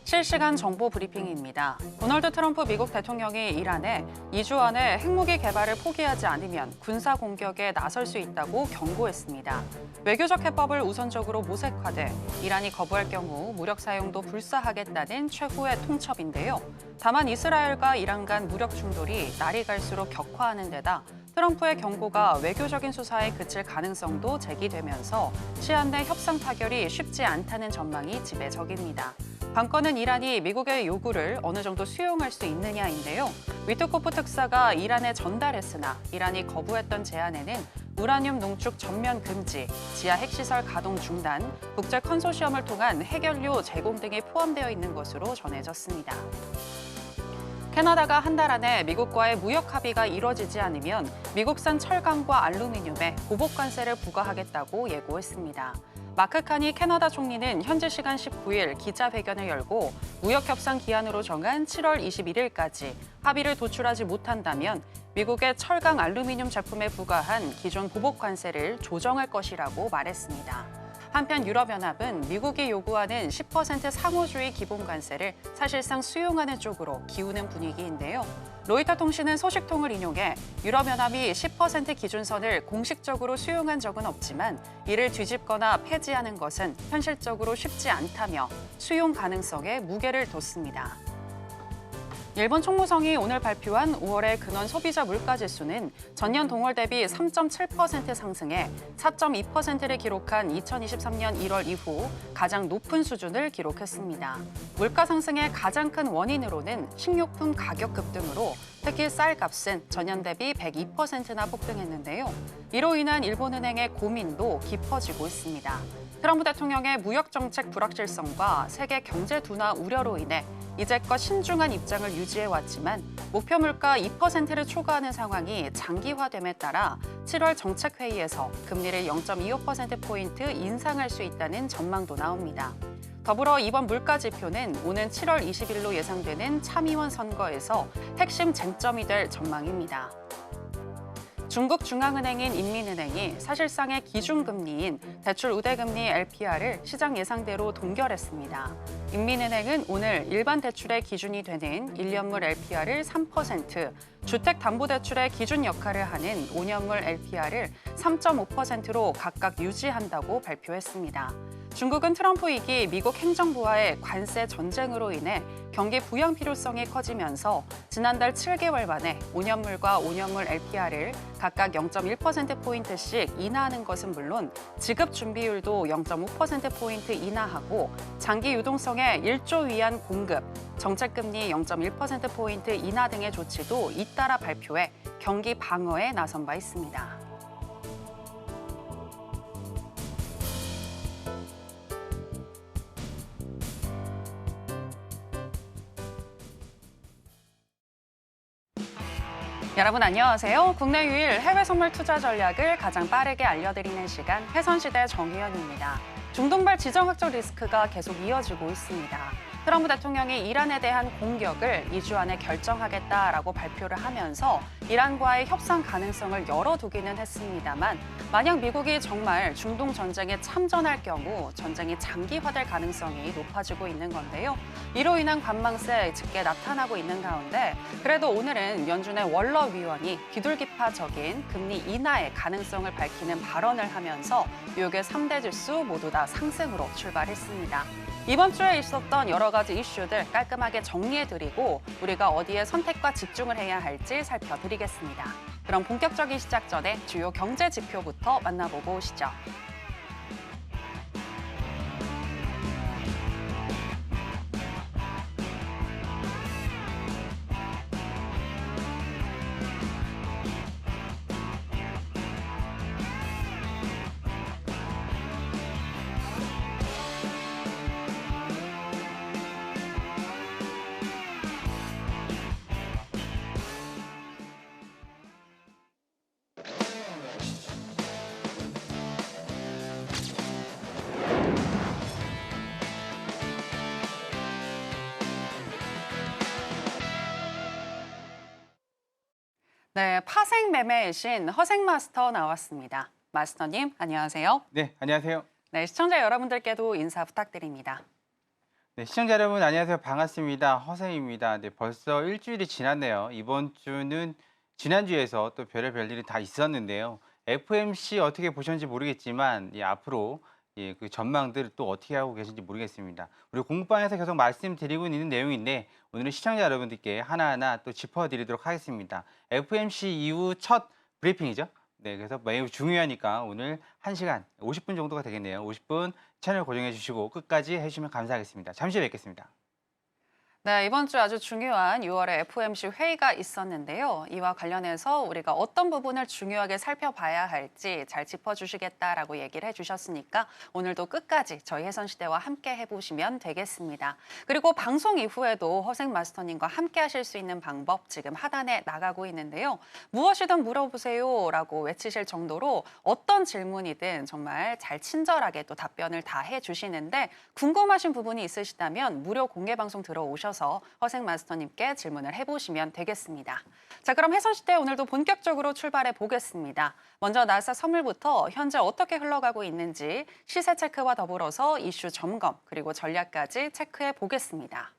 실시간 정보 브리핑입니다. 도널드 트럼프 미국 대통령이 이란에 2주 안에 핵무기 개발을 포기하지 않으면 군사 공격에 나설 수 있다고 경고했습니다. 외교적 해법을 우선적으로 모색하되 이란이 거부할 경우 무력 사용도 불사하겠다는 최고의 통첩인데요. 다만 이스라엘과 이란 간 무력 충돌이 날이 갈수록 격화하는 데다 트럼프의 경고가 외교적인 수사에 그칠 가능성도 제기되면서 시한 내 협상 타결이 쉽지 않다는 전망이 지배적입니다. 관건은 이란이 미국의 요구를 어느 정도 수용할 수 있느냐인데요. 위트코프 특사가 이란에 전달했으나 이란이 거부했던 제안에는 우라늄 농축 전면 금지, 지하 핵시설 가동 중단, 국제 컨소시엄을 통한 핵연료 제공 등이 포함되어 있는 것으로 전해졌습니다. 캐나다가 한 달 안에 미국과의 무역 합의가 이뤄지지 않으면 미국산 철강과 알루미늄에 보복 관세를 부과하겠다고 예고했습니다. 마크 카니 캐나다 총리는 현지 시간 19일 기자회견을 열고 무역 협상 기한으로 정한 7월 21일까지 합의를 도출하지 못한다면 미국의 철강 알루미늄 제품에 부과한 기존 보복 관세를 조정할 것이라고 말했습니다. 한편 유럽연합은 미국이 요구하는 10% 상호주의 기본 관세를 사실상 수용하는 쪽으로 기우는 분위기인데요. 로이터 통신은 소식통을 인용해 유럽연합이 10% 기준선을 공식적으로 수용한 적은 없지만 이를 뒤집거나 폐지하는 것은 현실적으로 쉽지 않다며 수용 가능성에 무게를 뒀습니다. 일본 총무성이 오늘 발표한 5월의 근원 소비자 물가지수는 전년 동월 대비 3.7% 상승해 4.2%를 기록한 2023년 1월 이후 가장 높은 수준을 기록했습니다. 물가 상승의 가장 큰 원인으로는 식료품 가격 급등으로 특히 쌀값은 전년 대비 102%나 폭등했는데요. 이로 인한 일본은행의 고민도 깊어지고 있습니다. 트럼프 대통령의 무역정책 불확실성과 세계 경제 둔화 우려로 인해 이제껏 신중한 입장을 유지해왔지만 목표 물가 2%를 초과하는 상황이 장기화됨에 따라 7월 정책회의에서 금리를 0.25%포인트 인상할 수 있다는 전망도 나옵니다. 더불어 이번 물가 지표는 오는 7월 20일로 예상되는 참의원 선거에서 핵심 쟁점이 될 전망입니다. 중국 중앙은행인 인민은행이 사실상의 기준금리인 대출 우대금리 LPR을 시장 예상대로 동결했습니다. 인민은행은 오늘 일반 대출의 기준이 되는 1년물 LPR을 3%, 주택담보대출의 기준 역할을 하는 5년물 LPR을 3.5%로 각각 유지한다고 발표했습니다. 중국은 트럼프 2기 미국 행정부와의 관세 전쟁으로 인해 경기 부양 필요성이 커지면서 지난달 7개월 만에 5년물과 5년물 LPR을 각각 0.1%포인트씩 인하하는 것은 물론 지급 준비율도 0.5%포인트 인하하고 장기 유동성에 1조 위안 공급, 정책금리 0.1%포인트 인하 등의 조치도 잇따라 발표해 경기 방어에 나선 바 있습니다. 여러분 안녕하세요. 국내 유일 해외 선물 투자 전략을 가장 빠르게 알려드리는 시간 해선시대 정희연입니다. 중동발 지정학적 리스크가 계속 이어지고 있습니다. 트럼프 대통령이 이란에 대한 공격을 2주 안에 결정하겠다라고 발표를 하면서 이란과의 협상 가능성을 열어두기는 했습니다만 만약 미국이 정말 중동 전쟁에 참전할 경우 전쟁이 장기화될 가능성이 높아지고 있는 건데요. 이로 인한 관망세 짙게 나타나고 있는 가운데 그래도 오늘은 연준의 월러 위원이 비둘기파적인 금리 인하의 가능성을 밝히는 발언을 하면서 뉴욕의 3대 지수 모두 다 상승으로 출발했습니다. 이번 주에 있었던 여러 가지 이슈들 깔끔하게 정리해드리고 우리가 어디에 선택과 집중을 해야 할지 살펴드리겠습니다. 그럼 본격적인 시작 전에 주요 경제 지표부터 만나보고 오시죠. 네, 파생 매매의 신 허생 마스터 나왔습니다. 마스터님, 안녕하세요. 네, 안녕하세요. 네, 시청자 여러분들께도 인사 부탁드립니다. 네, 시청자 여러분 안녕하세요. 반갑습니다. 허생입니다. 네, 벌써 일주일이 지났네요. 이번 주는 지난주에서 또 별의별 일이 다 있었는데요. FMC 어떻게 보셨는지 모르겠지만 앞으로 그 전망들 또 어떻게 하고 계신지 모르겠습니다. 우리 공부방에서 계속 말씀드리고 있는 내용인데 오늘은 시청자 여러분들께 하나하나 또 짚어드리도록 하겠습니다. FMC 이후 첫 브리핑이죠. 네, 그래서 매우 중요하니까 오늘 1시간 50분 정도가 되겠네요. 50분 채널 고정해 주시고 끝까지 해주시면 감사하겠습니다. 잠시 후에 뵙겠습니다. 네, 이번 주 아주 중요한 6월에 FOMC 회의가 있었는데요. 이와 관련해서 우리가 어떤 부분을 중요하게 살펴봐야 할지 잘 짚어주시겠다라고 얘기를 해주셨으니까 오늘도 끝까지 저희 혜선시대와 함께 해보시면 되겠습니다. 그리고 방송 이후에도 허생 마스터님과 함께 하실 수 있는 방법 지금 하단에 나가고 있는데요. 무엇이든 물어보세요라고 외치실 정도로 어떤 질문이든 정말 잘 친절하게 또 답변을 다 해주시는데 궁금하신 부분이 있으시다면 무료 공개 방송 들어오셔서 허생 마스터님께 질문을 해보시면 되겠습니다. 자, 그럼 혜선시대 오늘도 본격적으로 출발해 보겠습니다. 먼저 나스닥 선물부터 현재 어떻게 흘러가고 있는지 시세 체크와 더불어서 이슈 점검 그리고 전략까지 체크해 보겠습니다.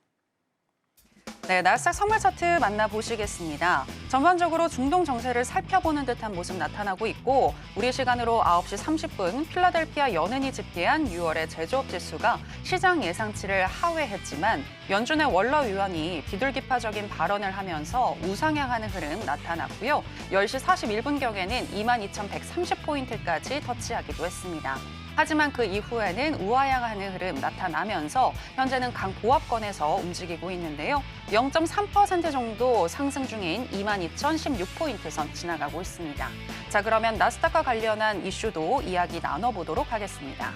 네, 나스닥 선물 차트 만나보시겠습니다. 전반적으로 중동 정세를 살펴보는 듯한 모습 나타나고 있고 우리 시간으로 9시 30분 필라델피아 연은이 집계한 6월의 제조업 지수가 시장 예상치를 하회했지만 연준의 월러 위원이 비둘기파적인 발언을 하면서 우상향하는 흐름 나타났고요. 10시 41분경에는 22,130포인트까지 터치하기도 했습니다. 하지만 그 이후에는 우하향하는 흐름 나타나면서 현재는 강보합권에서 움직이고 있는데요. 0.3% 정도 상승 중인 22,016포인트 선 지나가고 있습니다. 자, 그러면 나스닥과 관련한 이슈도 이야기 나눠보도록 하겠습니다.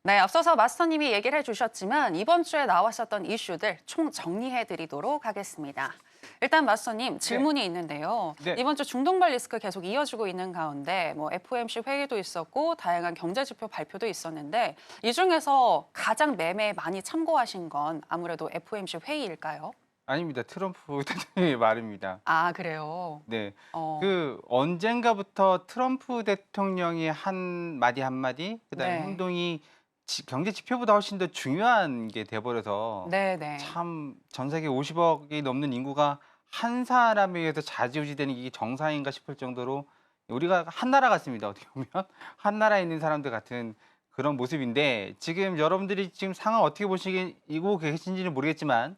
네, 앞서서 마스터님이 얘기를 해주셨지만 이번 주에 나왔었던 이슈들 총 정리해드리도록 하겠습니다. 일단 마스터님 질문이 있는데요. 네. 이번 주 중동발 리스크 계속 이어지고 있는 가운데 FOMC 회의도 있었고 다양한 경제 지표 발표도 있었는데 이 중에서 가장 매매에 많이 참고하신 건 아무래도 FOMC 회의일까요? 아닙니다. 트럼프 대통령의 말입니다. 아, 그래요. 네, 어, 그 언젠가부터 트럼프 대통령이 한 마디 한마디, 그다음에 네. 행동이 경제 지표보다 훨씬 더 중요한 게 돼버려서 네네. 참 전 세계 50억이 넘는 인구가 한 사람에 의해서 좌지우지되는 이게 정상인가 싶을 정도로 우리가 한 나라 같습니다. 어떻게 보면 한 나라에 있는 사람들 같은 그런 모습인데 지금 여러분들이 지금 상황 어떻게 보시고 계신지는 모르겠지만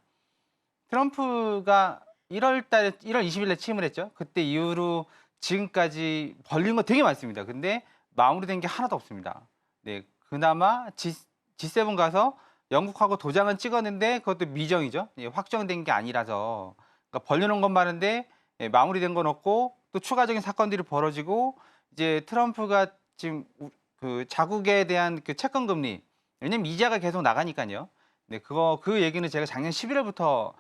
트럼프가 1월 20일에 취임을 했죠. 그때 이후로 지금까지 벌린 거 되게 많습니다. 근데 마무리된 게 하나도 없습니다. 네, 그나마 G7 가서 영국하고 도장은 찍었는데 그것도 미정이죠. 예, 확정된 게 아니라서 그러니까 벌려놓은 건 많은데 마무리된 건 없고 또 추가적인 사건들이 벌어지고 이제 트럼프가 지금 그 자국에 대한 그 채권 금리 왜냐면 이자가 계속 나가니까요. 네, 그 얘기는 제가 작년 11월부터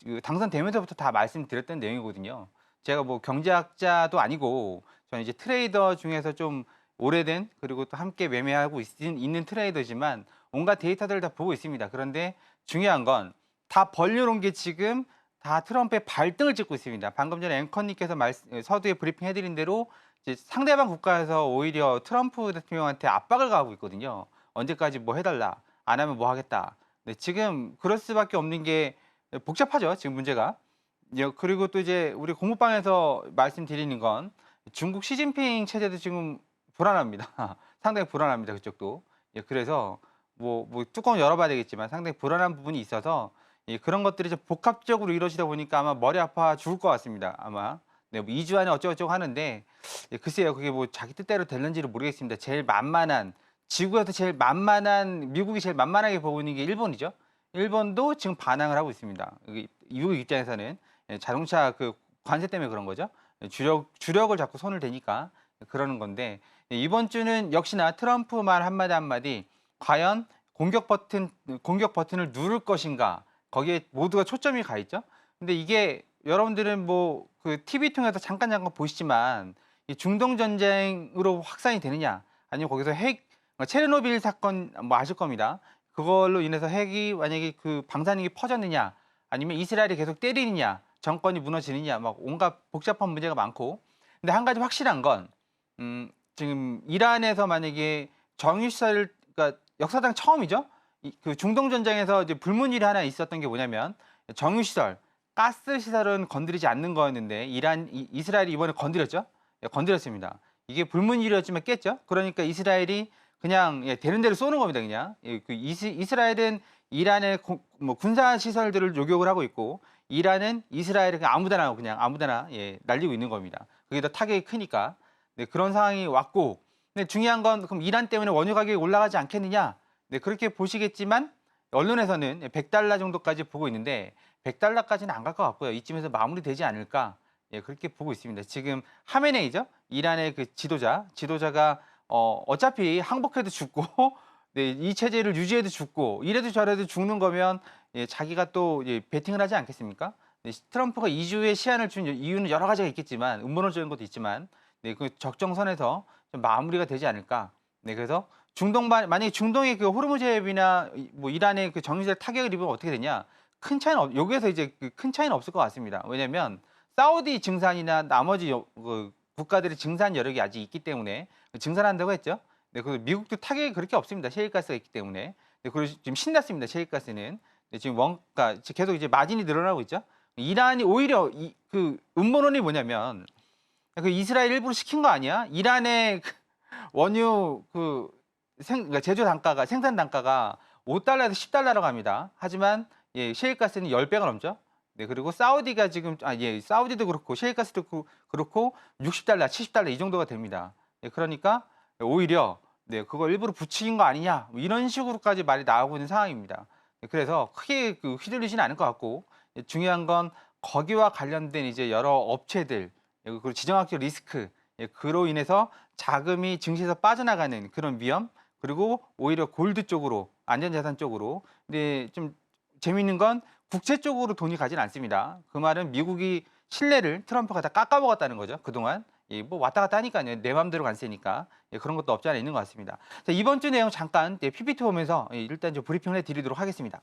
그 당선되면서부터 다 말씀드렸던 내용이거든요. 제가 뭐 경제학자도 아니고 저는 이제 트레이더 중에서 좀 오래된 그리고 또 함께 매매하고 있는 트레이더지만 온갖 데이터들을 다 보고 있습니다. 그런데 중요한 건 다 벌려놓은 게 지금 다 트럼프의 발등을 찍고 있습니다. 방금 전에 앵커님께서 서두에 브리핑 해드린 대로 이제 상대방 국가에서 오히려 트럼프 대통령한테 압박을 가하고 있거든요. 언제까지 뭐 해달라, 안 하면 뭐 하겠다. 네, 지금 그럴 수밖에 없는 게 복잡하죠. 지금 문제가. 그리고 또 이제 우리 공부방에서 말씀드리는 건 중국 시진핑 체제도 지금 불안합니다. 상당히 불안합니다. 그쪽도. 그래서 뭐 뚜껑 열어봐야 되겠지만 상당히 불안한 부분이 있어서 그런 것들이 좀 복합적으로 이루어지다 보니까 아마 머리 아파 죽을 것 같습니다. 아마. 네, 뭐 2주 안에 어쩌고저쩌고 하는데 글쎄요. 그게 뭐 자기 뜻대로 될는지를 모르겠습니다. 제일 만만한 지구에서 제일 만만한 미국이 제일 만만하게 보고 있는 게 일본이죠. 일본도 지금 반항을 하고 있습니다. 미국 입장에서는 자동차 그 관세 때문에 그런 거죠. 주력을 자꾸 손을 대니까 그러는 건데 이번 주는 역시나 트럼프 말 한마디 한마디 과연 공격 버튼을 누를 것인가 거기에 모두가 초점이 가 있죠. 근데 이게 여러분들은 뭐 그 TV 통해서 잠깐 보시지만 이 중동 전쟁으로 확산이 되느냐 아니면 거기서 체르노빌 사건 뭐 아실 겁니다. 그걸로 인해서 핵이 만약에 그 방사능이 퍼졌느냐 아니면 이스라엘이 계속 때리느냐 정권이 무너지느냐 막 온갖 복잡한 문제가 많고 근데 한 가지 확실한 건 지금 이란에서 만약에 정유시설 그러니까 역사상 처음이죠. 그 중동 전쟁에서 이제 불문율이 하나 있었던 게 뭐냐면 정유시설, 가스 시설은 건드리지 않는 거였는데 이스라엘이 이번에 건드렸죠. 예, 건드렸습니다. 이게 불문율이었지만 깼죠. 그러니까 이스라엘이 그냥 되는 대로 쏘는 겁니다. 그냥 이스라엘은 이란의 뭐 군사 시설들을 요격을 하고 있고 이란은 이스라엘을 그냥 아무데나 날리고 있는 겁니다. 그게 더 타격이 크니까. 네, 그런 상황이 왔고, 근데 중요한 건 그럼 이란 때문에 원유 가격이 올라가지 않겠느냐? 네, 그렇게 보시겠지만 언론에서는 100달러 정도까지 보고 있는데 100달러까지는 안 갈 것 같고요. 이쯤에서 마무리되지 않을까? 예, 그렇게 보고 있습니다. 지금 하메네이죠? 이란의 그 지도자가 어차피 항복해도 죽고 네, 이 체제를 유지해도 죽고 이래도 저래도 죽는 거면 자기가 또 베팅을 하지 않겠습니까? 네, 트럼프가 2주의 시한을 준 이유는 여러 가지가 있겠지만 음모론적인 것도 있지만 네, 그 적정선에서 좀 마무리가 되지 않을까. 네, 그래서 만약에 중동의 그 호르무즈해협이나 뭐 이란의 그 정유시설 타격을 입으면 어떻게 되냐? 여기에서 이제 큰 차이는 없을 것 같습니다. 왜냐하면 사우디 증산이나 나머지 그 국가들의 증산 여력이 아직 있기 때문에 증산한다고 했죠. 네, 그 미국도 타격이 그렇게 없습니다. 셰일가스가 있기 때문에. 네, 그리고 지금 신났습니다. 셰일가스는. 네, 지금 원가 계속 이제 마진이 늘어나고 있죠. 이란이 오히려 그 음모론이 뭐냐면 그 이스라엘 일부러 시킨 거 아니야? 이란의 그 원유 그러니까 제조 단가가 생산 단가가 5달러에서 10달러라고 합니다. 하지만 셰일가스는 10배가 넘죠. 네, 그리고 사우디가 지금 사우디도 그렇고 셰일가스도 그렇고 60달러, 70달러 이 정도가 됩니다. 네, 그러니까 오히려 그걸 일부러 부추긴 거 아니냐 뭐 이런 식으로까지 말이 나오고 있는 상황입니다. 네, 그래서 크게 휘둘리지는 않을 것 같고 중요한 건 거기와 관련된 이제 여러 업체들 그리고 지정학적 리스크 그로 인해서 자금이 증시에서 빠져나가는 그런 위험 그리고 오히려 골드 쪽으로 안전자산 쪽으로 근데 좀 재미있는 건 국채 쪽으로 돈이 가진 않습니다. 그 말은 미국이 신뢰를 트럼프가 다 깎아먹었다는 거죠. 그동안 뭐 왔다 갔다 하니까요. 내 맘대로 안 쓰니까 그런 것도 없지 않아 있는 것 같습니다. 자, 이번 주 내용 잠깐 PPT 보면서 일단 좀 브리핑을 해드리도록 하겠습니다.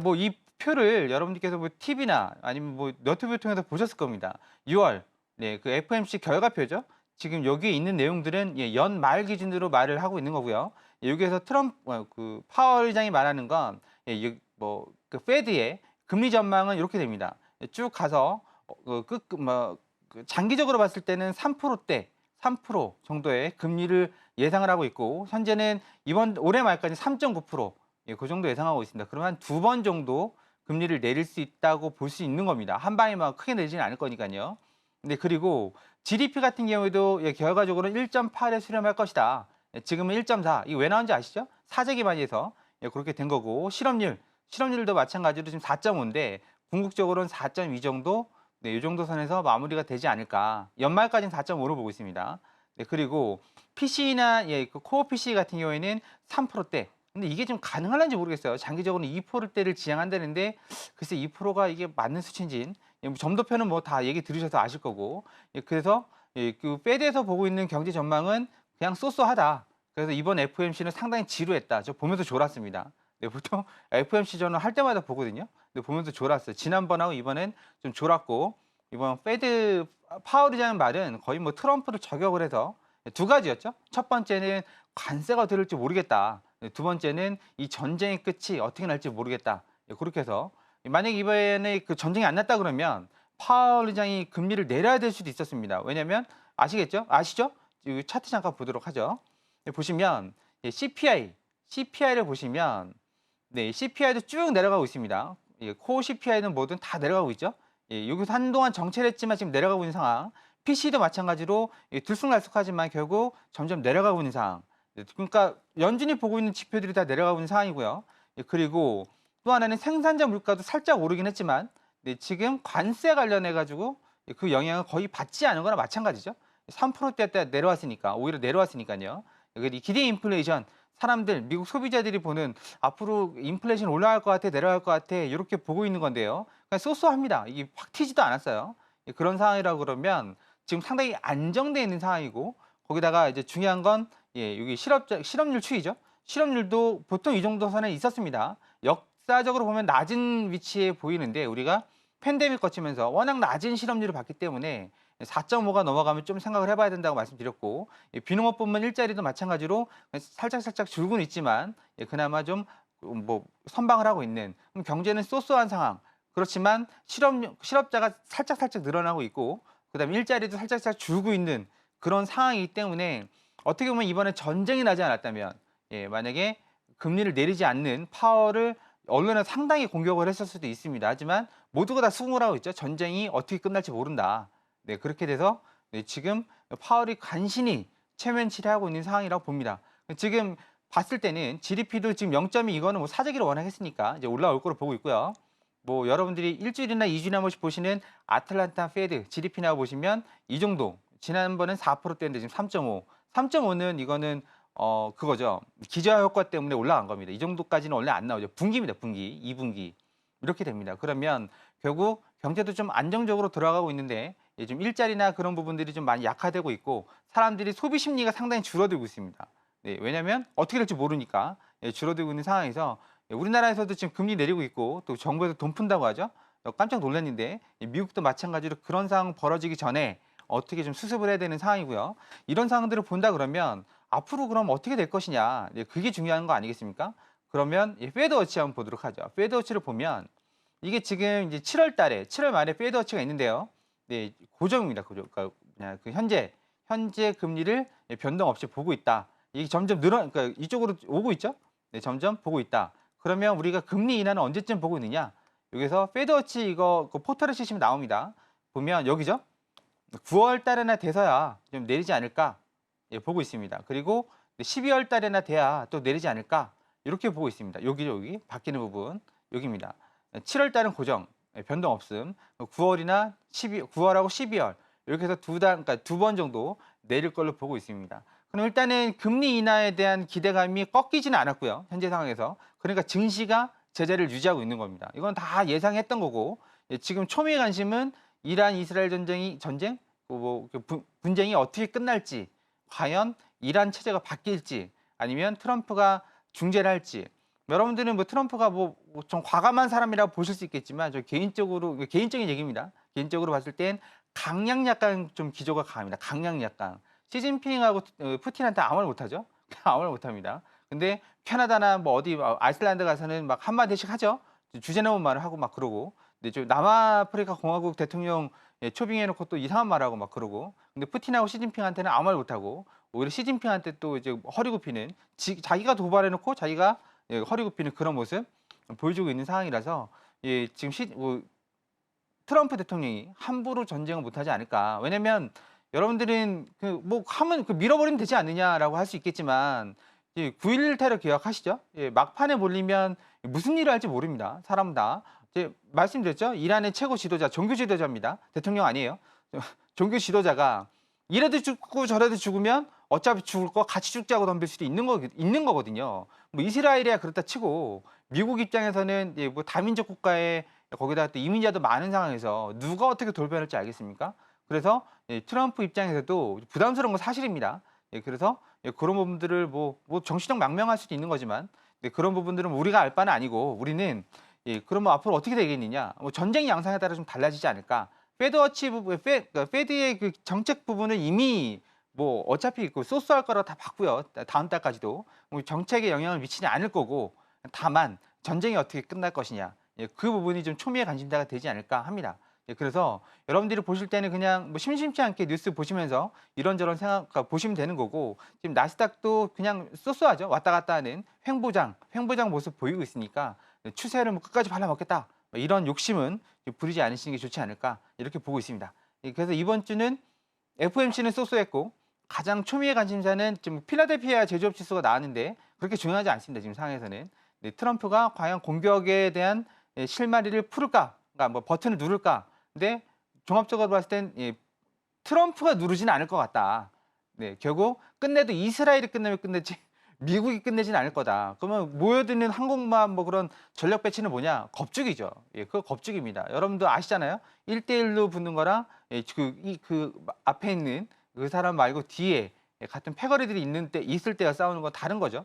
뭐 이 표를 여러분들께서 뭐 TV나 아니면 뭐 너튜브 통해서 보셨을 겁니다. 6월 그 FOMC 결과표죠. 지금 여기에 있는 내용들은 연말 기준으로 말을 하고 있는 거고요. 여기에서 그 파월 의장이 말하는 건 그 페드의 금리 전망은 이렇게 됩니다. 쭉 가서 장기적으로 봤을 때는 3%대 3% 정도의 금리를 예상을 하고 있고 현재는 올해 말까지 3.9% 그 정도 예상하고 있습니다. 그러면 한 2번 정도 금리를 내릴 수 있다고 볼 수 있는 겁니다. 한 방에 막 크게 내리지는 않을 거니까요. 근데 그리고 GDP 같은 경우에도 결과적으로는 1.8에 수렴할 것이다. 지금은 1.4. 이거 왜 나온지 아시죠? 사재 기반에서 그렇게 된 거고 실업률도 마찬가지로 지금 4.5인데 궁극적으로는 4.2 정도 이 정도 선에서 마무리가 되지 않을까. 연말까지는 4.5로 보고 있습니다. 네, 그리고 PC나 그 코어 PC 같은 경우에는 3%대. 근데 이게 좀 가능할지 모르겠어요. 장기적으로는 2%대를 지향한다는데 글쎄 2%가 이게 맞는 수치인지 점도표는 뭐 다 얘기 들으셔서 아실 거고 그래서 그 페드에서 보고 있는 경제 전망은 그냥 쏘쏘하다. 그래서 이번 FOMC는 상당히 지루했다. 저 보면서 졸았습니다. 네, 보통 FOMC 저는 할 때마다 보거든요. 근데 보면서 졸았어요. 지난번하고 이번엔 좀 졸았고 이번 페드 파월 의장 말은 거의 뭐 트럼프를 저격을 해서 두 가지였죠. 첫 번째는 관세가 들을지 모르겠다. 두 번째는 이 전쟁의 끝이 어떻게 날지 모르겠다. 그렇게 해서 만약 이번에 그 전쟁이 안 났다 그러면 파월 의장이 금리를 내려야 될 수도 있었습니다. 왜냐하면 아시죠? 이 차트 잠깐 보도록 하죠. 보시면 CPI를 보시면 CPI도 쭉 내려가고 있습니다. 코어 CPI는 뭐든 다 내려가고 있죠. 여기서 한동안 정체했지만 지금 내려가고 있는 상황. PC도 마찬가지로 들쑥날쑥하지만 결국 점점 내려가고 있는 상황. 그러니까 연준이 보고 있는 지표들이 다 내려가고 있는 상황이고요. 그리고 또 하나는 생산자 물가도 살짝 오르긴 했지만 지금 관세 관련해 가지고 그 영향을 거의 받지 않은 거나 마찬가지죠. 3%대 내려왔으니까 오히려 내려왔으니까요. 기대 인플레이션 사람들 미국 소비자들이 보는 앞으로 인플레이션 올라갈 것 같아 내려갈 것 같아 이렇게 보고 있는 건데요. 그냥 쏘쏘합니다. 이게 확 튀지도 않았어요. 그런 상황이라고 그러면 지금 상당히 안정돼 있는 상황이고 거기다가 이제 중요한 건 여기 실업률 추이죠. 실업률도 보통 이 정도 선에 있었습니다. 역사적으로 보면 낮은 위치에 보이는데 우리가 팬데믹 거치면서 워낙 낮은 실업률을 봤기 때문에 4.5가 넘어가면 좀 생각을 해봐야 된다고 말씀드렸고, 비농업부문 일자리도 마찬가지로 살짝 줄고는 있지만 그나마 좀 뭐 선방을 하고 있는, 그럼 경제는 쏘쏘한 상황. 그렇지만 실업자가 살짝 늘어나고 있고, 그다음에 일자리도 살짝 줄고 있는 그런 상황이기 때문에 어떻게 보면 이번에 전쟁이 나지 않았다면, 만약에 금리를 내리지 않는 파월을 언론에 상당히 공격을 했을 수도 있습니다. 하지만 모두가 다 수긍을 하고 있죠. 전쟁이 어떻게 끝날지 모른다. 네, 그렇게 돼서 지금 파월이 간신히 체면치레 하고 있는 상황이라고 봅니다. 지금 봤을 때는 GDP도 지금 0.2 이거는 뭐 사재기를 워낙 했으니까 이제 올라올 거로 보고 있고요. 뭐 여러분들이 일주일이나 2주일에 한 번씩 보시는 아틀란타 페드 GDP 나와 보시면 이 정도. 지난번엔 4%대인데 지금 3.5. 3.5는 이거는 그거죠. 기저 효과 때문에 올라간 겁니다. 이 정도까지는 원래 안 나오죠. 분기입니다. 분기. 2분기. 이렇게 됩니다. 그러면 결국 경제도 좀 안정적으로 돌아가고 있는데 좀 일자리나 그런 부분들이 좀 많이 약화되고 있고, 사람들이 소비 심리가 상당히 줄어들고 있습니다. 네, 왜냐하면 어떻게 될지 모르니까 줄어들고 있는 상황에서 우리나라에서도 지금 금리 내리고 있고 또 정부에서 돈 푼다고 하죠. 깜짝 놀랐는데 미국도 마찬가지로 그런 상황 벌어지기 전에 어떻게 좀 수습을 해야 되는 상황이고요. 이런 상황들을 본다 그러면 앞으로 그럼 어떻게 될 것이냐, 그게 중요한 거 아니겠습니까? 그러면 페드워치 한번 보도록 하죠. 페드워치를 보면 이게 지금 이제 7월 달에 7월 말에 페드워치가 있는데요. 네, 고정입니다. 고정. 그러니까 그냥 그 현재 금리를 변동 없이 보고 있다. 이게 점점 그러니까 이쪽으로 오고 있죠. 네, 점점 보고 있다. 그러면 우리가 금리 인하는 언제쯤 보고 있느냐? 여기서 페드워치 이거 그 포털에 치시면 나옵니다. 보면 여기죠. 9월 달에나 돼서야 좀 내리지 않을까 보고 있습니다. 그리고 12월 달에나 돼야 또 내리지 않을까 이렇게 보고 있습니다. 여기 바뀌는 부분 여기입니다. 7월 달은 고정, 변동 없음. 9월하고 12월 이렇게 해서 그러니까 두 번 정도 내릴 걸로 보고 있습니다. 그럼 일단은 금리 인하에 대한 기대감이 꺾이지는 않았고요. 현재 상황에서. 그러니까 증시가 제자리를 유지하고 있는 겁니다. 이건 다 예상했던 거고, 지금 초미의 관심은 이란 이스라엘 전쟁, 분쟁이 어떻게 끝날지, 과연 이란 체제가 바뀔지, 아니면 트럼프가 중재를 할지. 여러분들은 뭐 트럼프가 뭐 좀 과감한 사람이라고 보실 수 있겠지만, 저 개인적인 얘기입니다. 개인적으로 봤을 땐 강약 약간 좀 기조가 강합니다. 강약 약간. 시진핑하고 푸틴한테 아무 말 못하죠. 아무 말 못합니다. 근데 캐나다나 뭐 어디 아이슬란드 가서는 막 한마디씩 하죠. 주제넘은 말을 하고 막 그러고. 근데 저 남아프리카 공화국 대통령 초빙해놓고 또 이상한 말하고 막 그러고. 근데 푸틴하고 시진핑한테는 아무 말 못하고, 오히려 시진핑한테 또 이제 허리 굽히는, 자기가 도발해놓고 자기가 허리 굽히는 그런 모습 보여주고 있는 상황이라서, 지금 트럼프 대통령이 함부로 전쟁을 못하지 않을까. 왜냐면 여러분들은 뭐 하면 밀어버리면 되지 않느냐라고 할 수 있겠지만, 9.11 테러 기억하시죠? 막판에 몰리면 무슨 일을 할지 모릅니다. 사람 다. 말씀드렸죠? 이란의 최고 지도자, 종교 지도자입니다. 대통령 아니에요. 종교 지도자가 이래도 죽고 저래도 죽으면 어차피 죽을 거 같이 죽자고 덤빌 수도 있는 거거든요. 뭐 이스라엘이야 그렇다 치고, 미국 입장에서는 뭐 다민족 국가에 거기다 또 이민자도 많은 상황에서 누가 어떻게 돌변할지 알겠습니까? 그래서 트럼프 입장에서도 부담스러운 건 사실입니다. 그래서 그런 부분들을 뭐 정치적 망명할 수도 있는 거지만, 그런 부분들은 우리가 알 바는 아니고, 우리는 그러면 앞으로 어떻게 되겠느냐? 뭐 전쟁 양상에 따라 좀 달라지지 않을까? 페드워치 부분, 그러니까 페드의 그 정책 부분은 이미 뭐 어차피 그 소스할 거라 다 봤고요. 다음 달까지도 뭐 정책에 영향을 미치지 않을 거고, 다만 전쟁이 어떻게 끝날 것이냐, 그 부분이 좀 초미의 관심사가 되지 않을까 합니다. 그래서 여러분들이 보실 때는 그냥 뭐 심심치 않게 뉴스 보시면서 이런저런 생각 보시면 되는 거고, 지금 나스닥도 그냥 쏘쏘하죠. 왔다 갔다 하는 횡보장 모습 보이고 있으니까 추세를 뭐 끝까지 발라먹겠다, 이런 욕심은 부리지 않으시는 게 좋지 않을까 이렇게 보고 있습니다. 그래서 이번 주는 FOMC는 쏘쏘했고, 가장 초미의 관심사는 지금 필라델피아 제조업 지수가 나왔는데 그렇게 중요하지 않습니다. 지금 상황에서는. 트럼프가 과연 공격에 대한 실마리를 풀을까, 그러니까 뭐 버튼을 누를까. 근데 종합적으로 봤을 땐 트럼프가 누르지는 않을 것 같다. 네, 결국 끝내도 이스라엘이 끝내면 끝내지 미국이 끝내지는 않을 거다. 그러면 모여드는 항공모함 뭐 그런 전력 배치는 뭐냐? 겁죽이죠. 그거 겁죽입니다. 여러분도 아시잖아요. 1대1로 붙는 거랑 그 앞에 있는 그 사람 말고 뒤에 같은 패거리들이 있을 때가 싸우는 건 다른 거죠.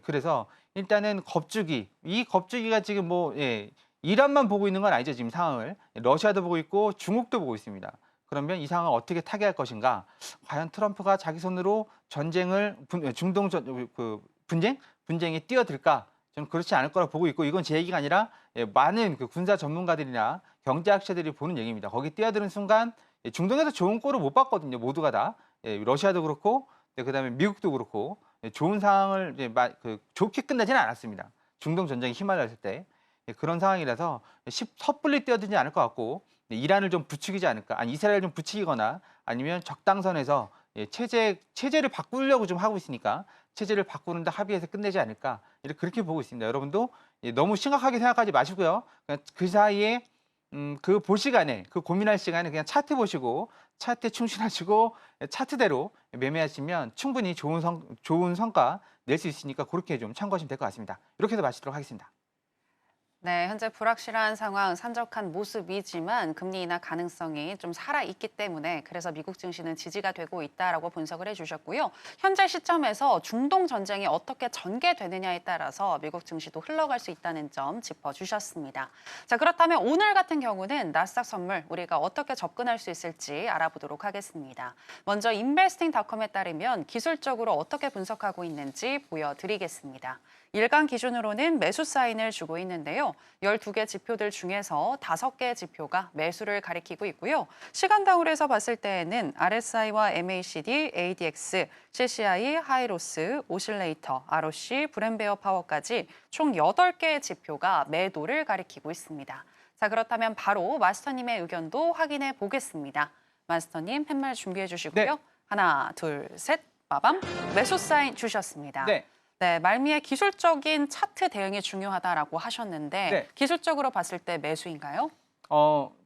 그래서 일단은 이 겁주기가 지금 뭐 이란만 보고 있는 건 아니죠. 지금 상황을 러시아도 보고 있고 중국도 보고 있습니다. 그러면 이 상황을 어떻게 타개할 것인가? 과연 트럼프가 자기 손으로 전쟁을 중동 분쟁에 뛰어들까? 저는 그렇지 않을 거라 보고 있고 이건 제 얘기가 아니라 많은 그 군사 전문가들이나 경제학자들이 보는 얘기입니다. 거기 뛰어드는 순간 중동에서 좋은 꼴을 못 봤거든요. 모두가 다. 러시아도 그렇고 그다음에 미국도 그렇고 좋은 상황을 좋게 끝나지는 않았습니다. 중동 전쟁이 휘말렸을 때 그런 상황이라서 섣불리 뛰어들지 않을 것 같고 이란을 좀 부추기지 않을까, 아니 이스라엘을 좀 부추기거나 아니면 적당선에서 체제를 바꾸려고 좀 하고 있으니까 체제를 바꾸는데 합의해서 끝내지 않을까 그렇게 보고 있습니다. 여러분도 너무 심각하게 생각하지 마시고요. 그 사이에 그 볼 시간에 그 고민할 시간에 그냥 차트 보시고 차트에 충실하시고 차트대로 매매하시면 충분히 좋은 성과 낼 수 있으니까 그렇게 좀 참고하시면 될 것 같습니다. 이렇게 해서 마치도록 하겠습니다. 네, 현재 불확실한 상황, 산적한 모습이지만 금리 인하 가능성이 좀 살아있기 때문에 그래서 미국 증시는 지지가 되고 있다라고 분석을 해주셨고요. 현재 시점에서 중동 전쟁이 어떻게 전개되느냐에 따라서 미국 증시도 흘러갈 수 있다는 점 짚어주셨습니다. 자, 그렇다면 오늘 같은 경우는 나스닥 선물 우리가 어떻게 접근할 수 있을지 알아보도록 하겠습니다. 먼저 인베스팅닷컴에 따르면 기술적으로 어떻게 분석하고 있는지 보여드리겠습니다. 일간 기준으로는 매수 사인을 주고 있는데요. 12개 지표들 중에서 5개 지표가 매수를 가리키고 있고요. 시간당으로 해서 봤을 때에는 RSI와 MACD, ADX, CCI, 하이로스, 오실레이터, ROC, 브랜베어 파워까지 총 8개의 지표가 매도를 가리키고 있습니다. 자, 그렇다면 바로 마스터님의 의견도 확인해 보겠습니다. 마스터님 팻말 준비해 주시고요. 네. 하나, 둘, 셋, 빠밤. 매수 사인 주셨습니다. 네. 네, 말미에 기술적인 차트 대응이 중요하다라고 하셨는데 네. 기술적으로 봤을 때 매수인가요?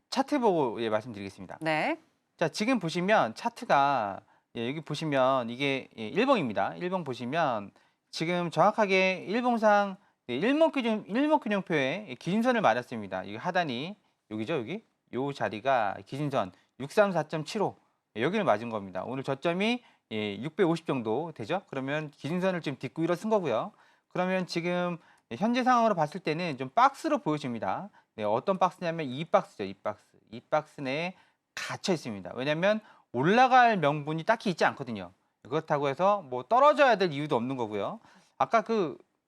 차트 보고 말씀드리겠습니다. 네. 자, 지금 보시면 차트가 여기 보시면 이게 일봉입니다. 일봉 보시면 지금 정확하게 일봉상 일목균형표에 기준선을 맞았습니다. 이 하단이 여기죠, 여기. 요 자리가 기준선 634.75 여기를 맞은 겁니다. 오늘 저점이 650 정도 되죠. 그러면 기준선을 지금 딛고 일어선 거고요. 그러면 지금 현재 상황으로 봤을 때는 좀 박스로 보여집니다. 네, 어떤 박스냐면 이 박스죠. 이 박스. 이 박스 내에 갇혀 있습니다. 왜냐하면 올라갈 명분이 딱히 있지 않거든요. 그렇다고 해서 뭐 떨어져야 될 이유도 없는 거고요. 아까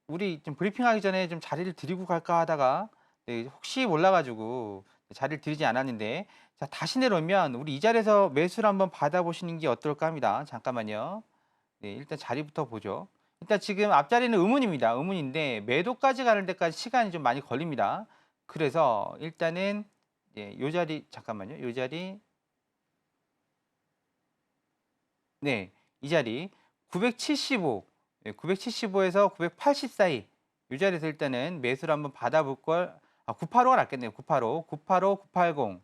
우리 좀 브리핑하기 전에 좀 자리를 드리고 갈까 하다가 혹시 몰라가지고 자리를 드리지 않았는데 자, 다시 내려오면 우리 이 자리에서 매수를 한번 받아보시는 게 어떨까 합니다. 잠깐만요. 네, 일단 자리부터 보죠. 일단 지금 앞자리는 의문입니다. 의문인데 매도까지 가는 데까지 시간이 좀 많이 걸립니다. 그래서 일단은 요 자리 잠깐만요. 요 자리 네, 이 자리 975, 975에서 980 사이 이 자리에서 일단은 매수를 한번 받아볼 걸 985가 낫겠네요. 985, 985, 980,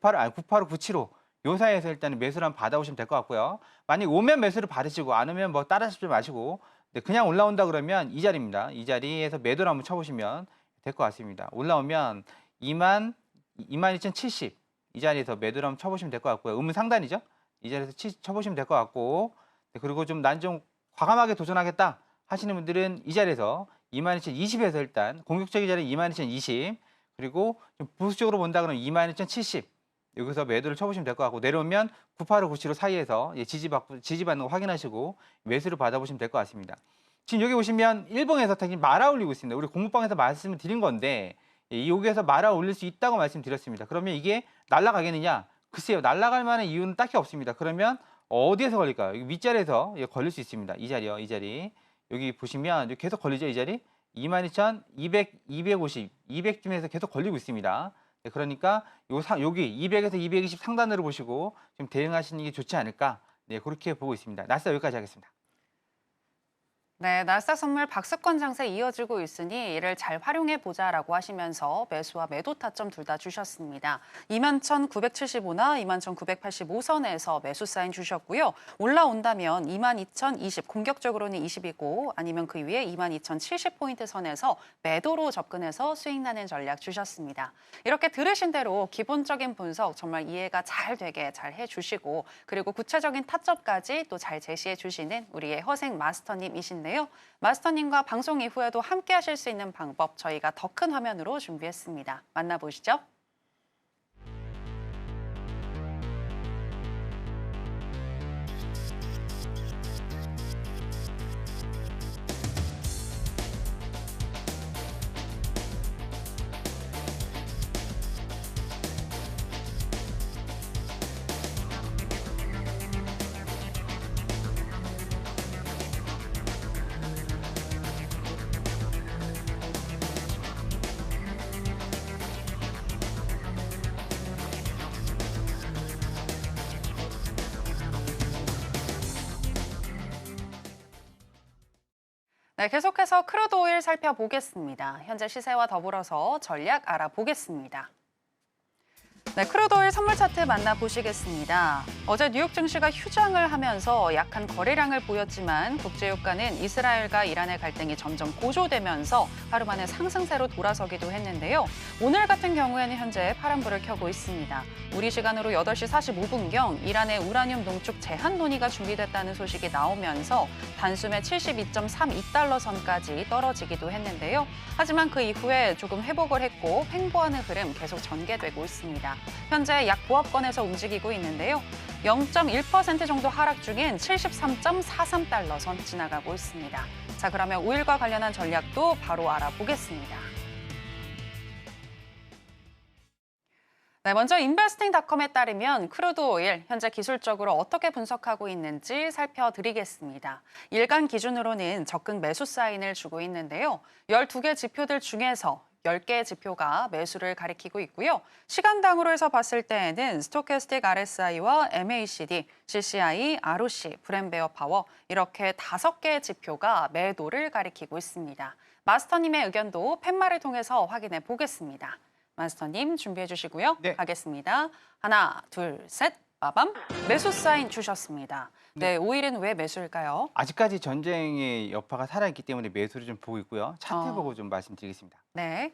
985, 975. 요 사이에서 일단은 매수를 한번 받아오시면 될 것 같고요. 만약 오면 매수를 받으시고 안 오면 뭐 따라하지 마시고 그냥 올라온다 그러면 이 자리입니다. 이 자리에서 매도를 한번 쳐보시면 될 것 같습니다. 올라오면 22,070 이 자리에서 매도를 한번 쳐보시면 될 것 같고요. 음은 상단이죠. 이 자리에서 쳐보시면 될 것 같고 그리고 난 좀 과감하게 도전하겠다 하시는 분들은 이 자리에서 22,020에서 일단 공격적인 자리 22,020 그리고 좀 보수적으로 본다 그러면 22,070 여기서 매도를 쳐보시면 될 것 같고 내려오면 985, 975 사이에서 지지받는 거 확인하시고 매수를 받아보시면 될 것 같습니다. 지금 여기 보시면 일봉에서 다시 말아 올리고 있습니다. 우리 공부방에서 말씀을 드린 건데 여기에서 말아 올릴 수 있다고 말씀드렸습니다. 그러면 이게 날아가겠느냐? 글쎄요. 날아갈 만한 이유는 딱히 없습니다. 그러면 어디에서 걸릴까요? 여기 윗자리에서 걸릴 수 있습니다. 이 자리요. 이 자리. 여기 보시면 여기 계속 걸리죠. 이 자리. 22,200, 250, 200쯤에서 계속 걸리고 있습니다. 네, 그러니까 여기 200에서 220 상단으로 보시고 좀 대응하시는 게 좋지 않을까. 네, 그렇게 보고 있습니다. 나스닥 여기까지 하겠습니다. 네, 나스닥 선물 박스권 장세 이어지고 있으니 이를 잘 활용해 보자라고 하시면서 매수와 매도 타점 둘 다 주셨습니다. 21,975나 21,985선에서 매수 사인 주셨고요. 올라온다면 22,020 공격적으로는 20이고 아니면 그 위에 22,070포인트 선에서 매도로 접근해서 수익 나는 전략 주셨습니다. 이렇게 들으신 대로 기본적인 분석 정말 이해가 잘 되게 잘 해주시고 그리고 구체적인 타점까지 또 잘 제시해 주시는 우리의 허생 마스터님이신데요. 마스터님과 방송 이후에도 함께 하실 수 있는 방법 저희가 더 큰 화면으로 준비했습니다. 만나보시죠. 네, 계속해서 크루드 오일 살펴보겠습니다. 현재 시세와 더불어서 전략 알아보겠습니다. 네, 크루드 오일 선물 차트 만나보시겠습니다. 어제 뉴욕 증시가 휴장을 하면서 약한 거래량을 보였지만 국제유가는 이스라엘과 이란의 갈등이 점점 고조되면서 하루 만에 상승세로 돌아서기도 했는데요. 오늘 같은 경우에는 현재 파란불을 켜고 있습니다. 우리 시간으로 8시 45분경 이란의 우라늄 농축 제한 논의가 준비됐다는 소식이 나오면서 단숨에 72.32달러 선까지 떨어지기도 했는데요. 하지만 그 이후에 조금 회복을 했고 횡보하는 흐름 계속 전개되고 있습니다. 현재 약 보합권에서 움직이고 있는데요. 0.1% 정도 하락 중인 73.43달러 선 지나가고 있습니다. 자, 그러면 오일과 관련한 전략도 바로 알아보겠습니다. 네, 먼저 investing.com에 따르면 크루드 오일 현재 기술적으로 어떻게 분석하고 있는지 살펴드리겠습니다. 일간 기준으로는 적극 매수 사인을 주고 있는데요. 12개 지표들 중에서 10개의 지표가 매수를 가리키고 있고요. 시간당으로 해서 봤을 때에는 스토캐스틱 RSI와 MACD, CCI, ROC, 브렌베어 파워 이렇게 5개의 지표가 매도를 가리키고 있습니다. 마스터님의 의견도 팻말을 통해서 확인해 보겠습니다. 마스터님 준비해 주시고요. 네. 가겠습니다. 하나, 둘, 셋, 빠밤. 매수 사인 주셨습니다. 네, 오일은 왜 매수일까요? 아직까지 전쟁의 여파가 살아있기 때문에 매수를 좀 보고 있고요. 차트 보고 좀 말씀드리겠습니다. 네.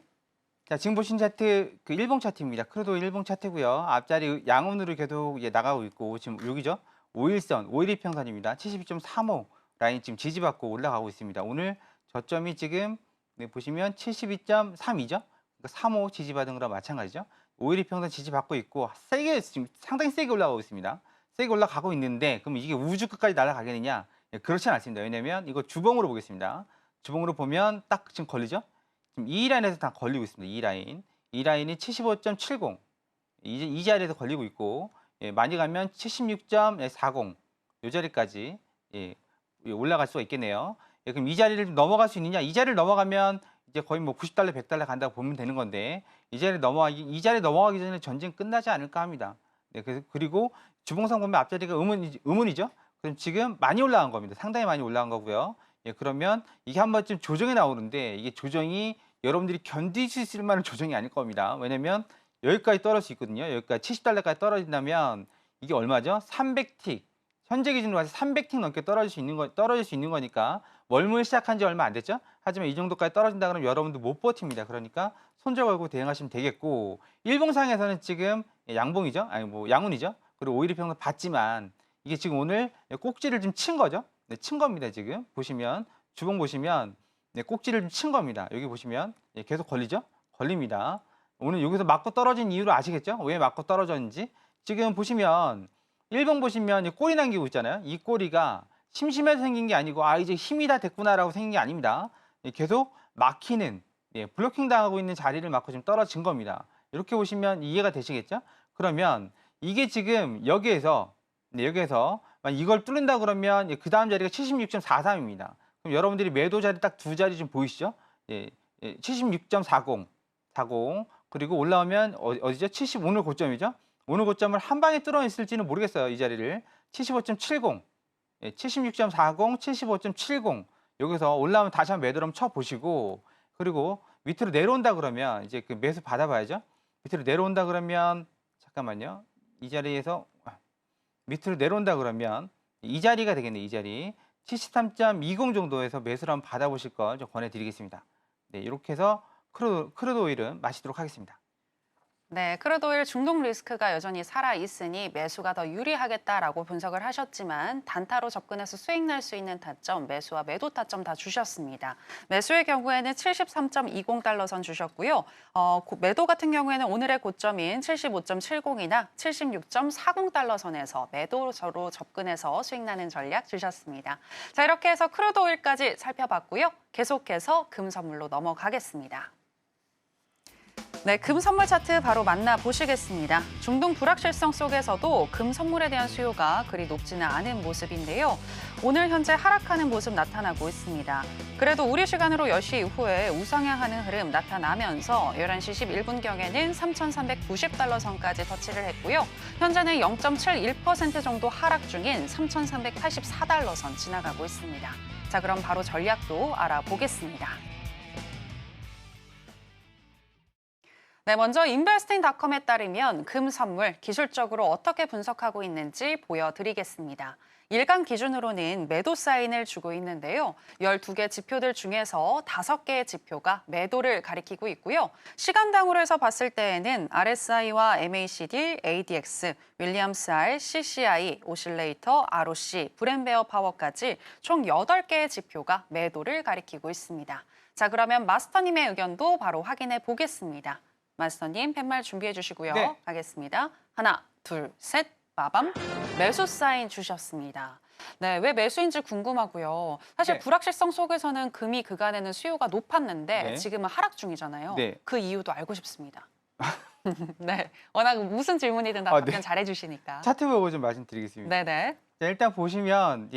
자, 지금 보신 차트 그 일봉 차트입니다. 크루드 오일 일봉 차트고요. 앞자리 양운으로 계속 나가고 있고 지금 여기죠. 5일선, 5일 이평선입니다. 72.35 라인 지금 지지받고 올라가고 있습니다. 오늘 저점이 지금 보시면 72.32죠. 그러니까 35 지지받은 거랑 마찬가지죠. 5일 이평선 지지받고 있고 세게 지금 상당히 세게 올라가고 있습니다. 세게 올라가고 있는데 그럼 이게 우주 끝까지 날아가겠느냐? 그렇지는 않습니다. 왜냐하면 이거 주봉으로 보겠습니다. 주봉으로 보면 딱 지금 걸리죠. 지금 이 라인에서 다 걸리고 있습니다. 이 라인. 이 라인이 75.70. 이 자리에서 걸리고 있고 많이 가면 76.40. 이 자리까지 올라갈 수가 있겠네요. 그럼 이 자리를 넘어갈 수 있느냐? 이 자리를 넘어가면 이제 거의 뭐 90달러, 100달러 간다고 보면 되는 건데 이 자리 넘어가기 전에 전쟁 끝나지 않을까 합니다. 네, 그리고 주봉상 보면 앞자리가 음운이죠. 그럼 지금 많이 올라간 겁니다. 상당히 많이 올라간 거고요. 그러면 이게 한 번쯤 조정이 나오는데 이게 조정이 여러분들이 견딜 수 있을 만한 조정이 아닐 겁니다. 왜냐면 여기까지 떨어질 수 있거든요. 여기까지 70달러까지 떨어진다면 이게 얼마죠? 300틱. 현재 기준으로 봐서 300틱 넘게 떨어질 수 있는 거니까 월물 시작한 지 얼마 안 됐죠? 하지만 이 정도까지 떨어진다 그러면 여러분들 못 버팁니다. 그러니까 손절 걸고 대응하시면 되겠고 일봉상에서는 지금 양봉이죠? 아니 뭐 양운이죠? 그리고 5일 이평선 봤지만 이게 지금 오늘 꼭지를 좀 친 거죠? 네, 친 겁니다. 지금 보시면 주봉 보시면 꼭지를 좀 친 겁니다. 여기 보시면 계속 걸리죠? 걸립니다. 오늘 여기서 맞고 떨어진 이유를 아시겠죠? 왜 맞고 떨어졌는지 지금 보시면 일봉 보시면 꼬리 남기고 있잖아요. 이 꼬리가 심심해서 생긴 게 아니고 이제 힘이 다 됐구나라고 생긴 게 아닙니다. 계속 막히는 블로킹 당하고 있는 자리를 맞고 지금 떨어진 겁니다. 이렇게 보시면 이해가 되시겠죠? 그러면 이게 지금 여기에서 이걸 뚫는다 그러면 그 다음 자리가 76.43입니다. 그럼 여러분들이 매도 자리 딱 두 자리 좀 보이시죠? 76.40, 그리고 올라오면 어디죠? 오늘 고점이죠? 오늘 고점을 한 방에 뚫어냈을지는 모르겠어요. 이 자리를 75.70, 76.40, 75.70 여기서 올라오면 다시 한번 매도를 한번 쳐보시고 그리고 밑으로 내려온다 그러면 이제 그 매수 받아봐야죠. 밑으로 내려온다 그러면 잠깐만요. 이 자리에서 밑으로 내려온다 그러면 이 자리가 되겠네요. 이 자리 73.20 정도에서 매수를 한번 받아보실 걸 좀 권해드리겠습니다. 네, 이렇게 해서 크루드 오일은 마시도록 하겠습니다. 네, 크루드 오일 중독 리스크가 여전히 살아있으니 매수가 더 유리하겠다라고 분석을 하셨지만 단타로 접근해서 수익 날 수 있는 타점, 매수와 매도 타점 다 주셨습니다. 매수의 경우에는 73.20달러 선 주셨고요. 매도 같은 경우에는 오늘의 고점인 75.70이나 76.40달러 선에서 매도로 접근해서 수익 나는 전략 주셨습니다. 자, 이렇게 해서 크루드 오일까지 살펴봤고요. 계속해서 금 선물로 넘어가겠습니다. 네, 금 선물 차트 바로 만나보시겠습니다. 중동 불확실성 속에서도 금 선물에 대한 수요가 그리 높지는 않은 모습인데요. 오늘 현재 하락하는 모습 나타나고 있습니다. 그래도 우리 시간으로 10시 이후에 우상향하는 흐름 나타나면서 11시 11분경에는 3,390달러 선까지 터치를 했고요. 현재는 0.71% 정도 하락 중인 3,384달러 선 지나가고 있습니다. 자, 그럼 바로 전략도 알아보겠습니다. 네, 먼저 investing.com에 따르면 금 선물 기술적으로 어떻게 분석하고 있는지 보여드리겠습니다. 일간 기준으로는 매도 사인을 주고 있는데요. 12개 지표들 중에서 5개의 지표가 매도를 가리키고 있고요. 시간당으로 해서 봤을 때에는 RSI와 MACD, ADX, 윌리엄스 R, CCI, 오실레이터, ROC, 브랜베어 파워까지 총 8개의 지표가 매도를 가리키고 있습니다. 자, 그러면 마스터님의 의견도 바로 확인해 보겠습니다. 마스터님 팻말 준비해 주시고요. 네. 가겠습니다. 하나, 둘, 셋, 빠밤. 매수 사인 주셨습니다. 네, 왜 매수인지 궁금하고요. 사실 네. 불확실성 속에서는 금이 그간에는 수요가 높았는데 네. 지금은 하락 중이잖아요. 네. 그 이유도 알고 싶습니다. 네, 워낙 무슨 질문이든 다 아, 답변 네. 잘해주시니까. 차트 보고 좀 말씀드리겠습니다. 네네. 자, 일단 보시면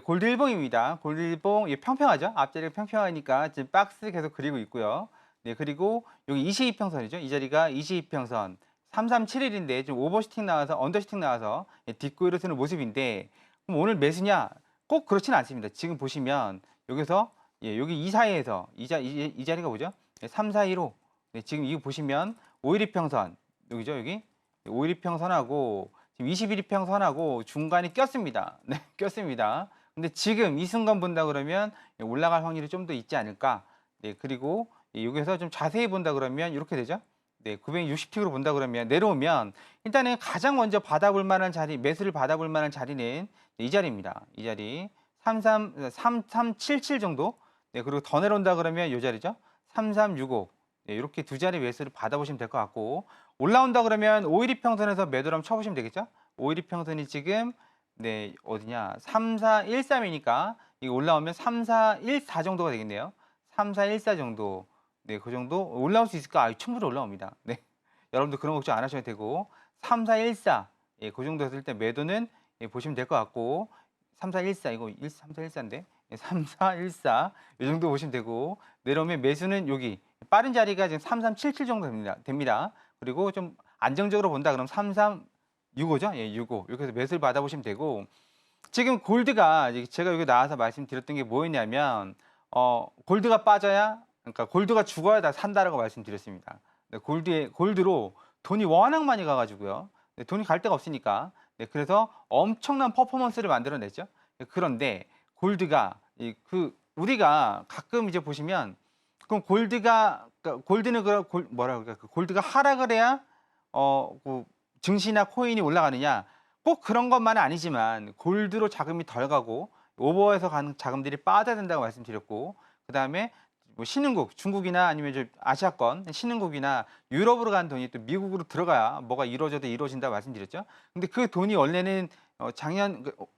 골드 일봉입니다. 골드 일봉 평평하죠? 앞자리가 평평하니까 지금 박스 계속 그리고 있고요. 네, 그리고 여기 22평선이죠. 이 자리가 22평선 3371인데 좀 오버슈팅 나와서 언더슈팅 나와서 딛고 일어서는 모습인데 그럼 오늘 매수냐? 꼭 그렇지는 않습니다. 지금 보시면 여기서 여기 이 사이에서 이 자리가 뭐죠? 3415. 네, 지금 이거 보시면 512평선 여기죠, 여기 512평선하고 지금 21평선하고 중간에 꼈습니다. 네, 꼈습니다. 근데 지금 이 순간 본다 그러면 올라갈 확률이 좀 더 있지 않을까? 네, 그리고 여기서 좀 자세히 본다 그러면 이렇게 되죠. 네, 960틱으로 본다 그러면 내려오면 일단은 가장 먼저 받아볼 만한 자리, 매수를 받아볼 만한 자리는 이 자리입니다. 이 자리 3377 정도. 네, 그리고 더 내려온다 그러면 이 자리죠. 3365. 네, 이렇게 두 자리 매수를 받아보시면 될 것 같고 올라온다 그러면 512평선에서 매도를 한번 쳐보시면 되겠죠. 512평선이 지금 네, 어디냐? 3413이니까 이거 올라오면 3414 정도가 되겠네요. 3414 정도. 네, 그 정도 올라올 수 있을까? 아, 충분히 올라옵니다. 네, 여러분들 그런 걱정 안 하셔도 되고 3414, 예, 그 정도 했을 때 매도는 보시면 될 것 같고 3414 이거 3414인데 3414 이 정도 보시면 되고 내려오면 매수는 여기 빠른 자리가 지금 3377 정도 됩니다. 그리고 좀 안정적으로 본다 그러면 3365죠? 예, 65 이렇게 해서 매수를 받아보시면 되고 지금 골드가 제가 여기 나와서 말씀드렸던 게 뭐였냐면 골드가 빠져야 그러니까 골드가 죽어야 다 산다라고 말씀드렸습니다. 네, 골드로 돈이 워낙 많이 가가지고요. 네, 돈이 갈 데가 없으니까. 네, 그래서 엄청난 퍼포먼스를 만들어냈죠. 네, 그런데 골드가 우리가 가끔 이제 보시면 그럼 골드는 뭐라 그럴까? 골드가 하락을 해야 증시나 코인이 올라가느냐? 꼭 그런 것만은 아니지만 골드로 자금이 덜 가고 오버해서 가는 자금들이 빠져야 된다고 말씀드렸고 그 다음에 뭐 신흥국, 중국이나 아니면 저 아시아권 신흥국이나 유럽으로 간 돈이 또 미국으로 들어가야 뭐가 이루어져도 이루어진다고 말씀드렸죠. 근데 그 돈이 원래는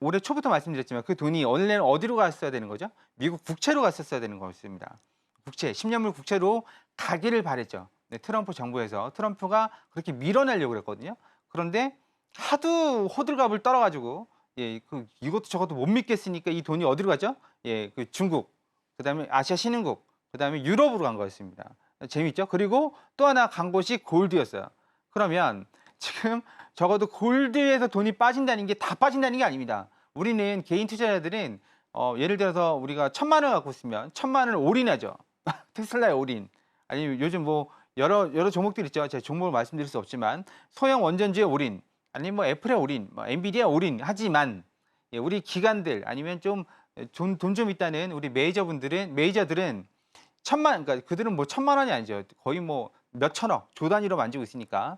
올해 초부터 말씀드렸지만 그 돈이 원래는 어디로 갔어야 되는 거죠? 미국 국채로 갔었어야 되는 거였습니다. 국채, 10년물 국채로 가기를 바랬죠. 네, 트럼프 정부에서 트럼프가 그렇게 밀어내려고 그랬거든요. 그런데 하도 호들갑을 떨어가지고 이것도 저것도 못 믿겠으니까 이 돈이 어디로 가죠? 그 중국, 그다음에 아시아 신흥국, 그다음에 유럽으로 간 거였습니다. 재밌죠? 그리고 또 하나 간 곳이 골드였어요. 그러면 지금 적어도 골드에서 돈이 빠진다는 게 다 빠진다는 게 아닙니다. 우리는 개인 투자자들은 예를 들어서 우리가 1000만 원 갖고 있으면 1000만 원을 올인하죠. 테슬라에 올인. 아니면 요즘 뭐 여러 종목들 있죠. 제가 종목을 말씀드릴 수 없지만 소형 원전주에 올인, 아니면 뭐 애플에 올인, 뭐 엔비디아 올인 하지만 우리 기관들 아니면 좀 돈 좀 있다는 우리 메이저들은 그러니까 그들은 뭐 1000만 원이 아니죠. 거의 뭐 몇천억, 조 단위로 만지고 있으니까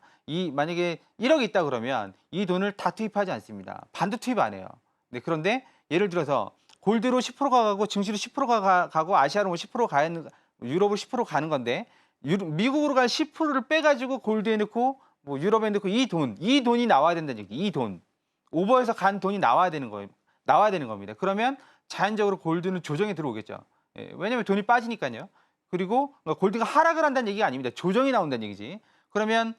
만약에 1억이 있다 그러면 이 돈을 다 투입하지 않습니다. 반도 투입 안 해요. 네, 그런데 예를 들어서 골드로 10%가 가고 증시로 10%가 가고 아시아로 뭐 10% 가는 유럽으로 10% 가는 건데 미국으로 갈 10%를 빼가지고 골드에 넣고 뭐 유럽에 넣고 이 돈이 나와야 된다는 얘기. 이 돈 오버해서 간 돈이 나와야 되는 겁니다. 그러면 자연적으로 골드는 조정이 들어오겠죠. 왜냐하면 돈이 빠지니까요. 그리고 골드가 하락을 한다는 얘기가 아닙니다. 조정이 나온다는 얘기지. 그러면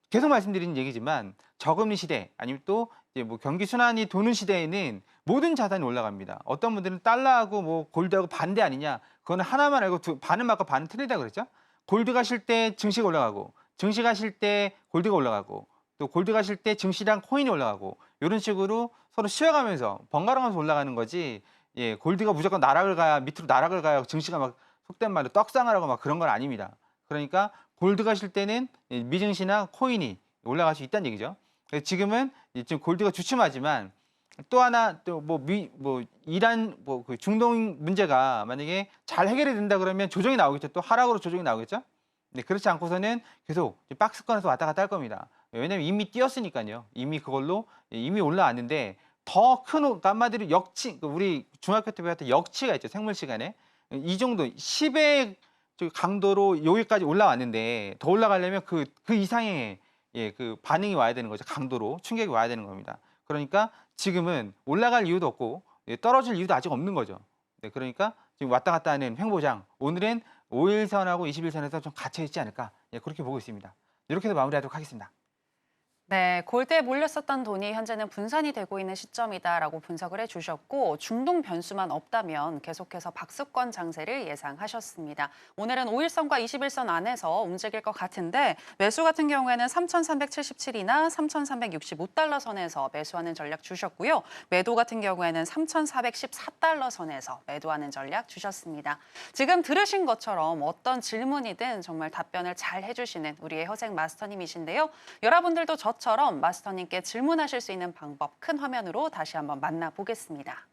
계속 말씀드리는 얘기지만 저금리 시대 아니면 또 이제 뭐 경기 순환이 도는 시대에는 모든 자산이 올라갑니다. 어떤 분들은 달러하고 뭐 골드하고 반대 아니냐? 그거는 하나만 알고 반은 맞고 반은 틀리다 그랬죠. 골드 가실 때 증시가 올라가고 증시 가실 때 골드가 올라가고 또 골드 가실 때 증시랑 코인이 올라가고 이런 식으로 서로 쉬어가면서 번갈아가면서 올라가는 거지. 예, 골드가 무조건 나락을 가야 밑으로 나락을 가야 증시가 막 속된 말로 떡상을 하고 막 그런 건 아닙니다. 그러니까 골드가 실 때는 미증시나 코인이 올라갈 수 있다는 얘기죠. 그래서 지금은 지금 골드가 주춤하지만 또 하나 또 뭐 이란 뭐 그 중동 문제가 만약에 잘 해결이 된다 그러면 조정이 나오겠죠. 또 하락으로 조정이 나오겠죠. 네, 그렇지 않고서는 계속 박스권에서 왔다 갔다 할 겁니다. 왜냐면 이미 뛰었으니까요. 이미 그걸로 이미 올라왔는데 더 큰 한마디로 역치, 우리 중학교 때 배웠던 역치가 있죠. 생물 시간에. 이 정도 10의 강도로 여기까지 올라왔는데 더 올라가려면 그 이상의 예, 그 반응이 와야 되는 거죠. 강도로 충격이 와야 되는 겁니다. 그러니까 지금은 올라갈 이유도 없고 예, 떨어질 이유도 아직 없는 거죠. 네, 그러니까 지금 왔다 갔다 하는 횡보장. 오늘은 5일선하고 21선에서 좀 갇혀 있지 않을까 예, 그렇게 보고 있습니다. 이렇게 해서 마무리하도록 하겠습니다. 네, 골드에 몰렸었던 돈이 현재는 분산이 되고 있는 시점이다라고 분석을 해주셨고 중동 변수만 없다면 계속해서 박스권 장세를 예상하셨습니다. 오늘은 5일선과 21선 안에서 움직일 것 같은데 매수 같은 경우에는 3,377이나 3,365달러 선에서 매수하는 전략 주셨고요. 매도 같은 경우에는 3,414달러 선에서 매도하는 전략 주셨습니다. 지금 들으신 것처럼 어떤 질문이든 정말 답변을 잘 해주시는 우리의 허생 마스터님이신데요. 여러분들도 저처럼 마스터님께 질문하실 수 있는 방법 큰 화면으로 다시 한번 만나보겠습니다.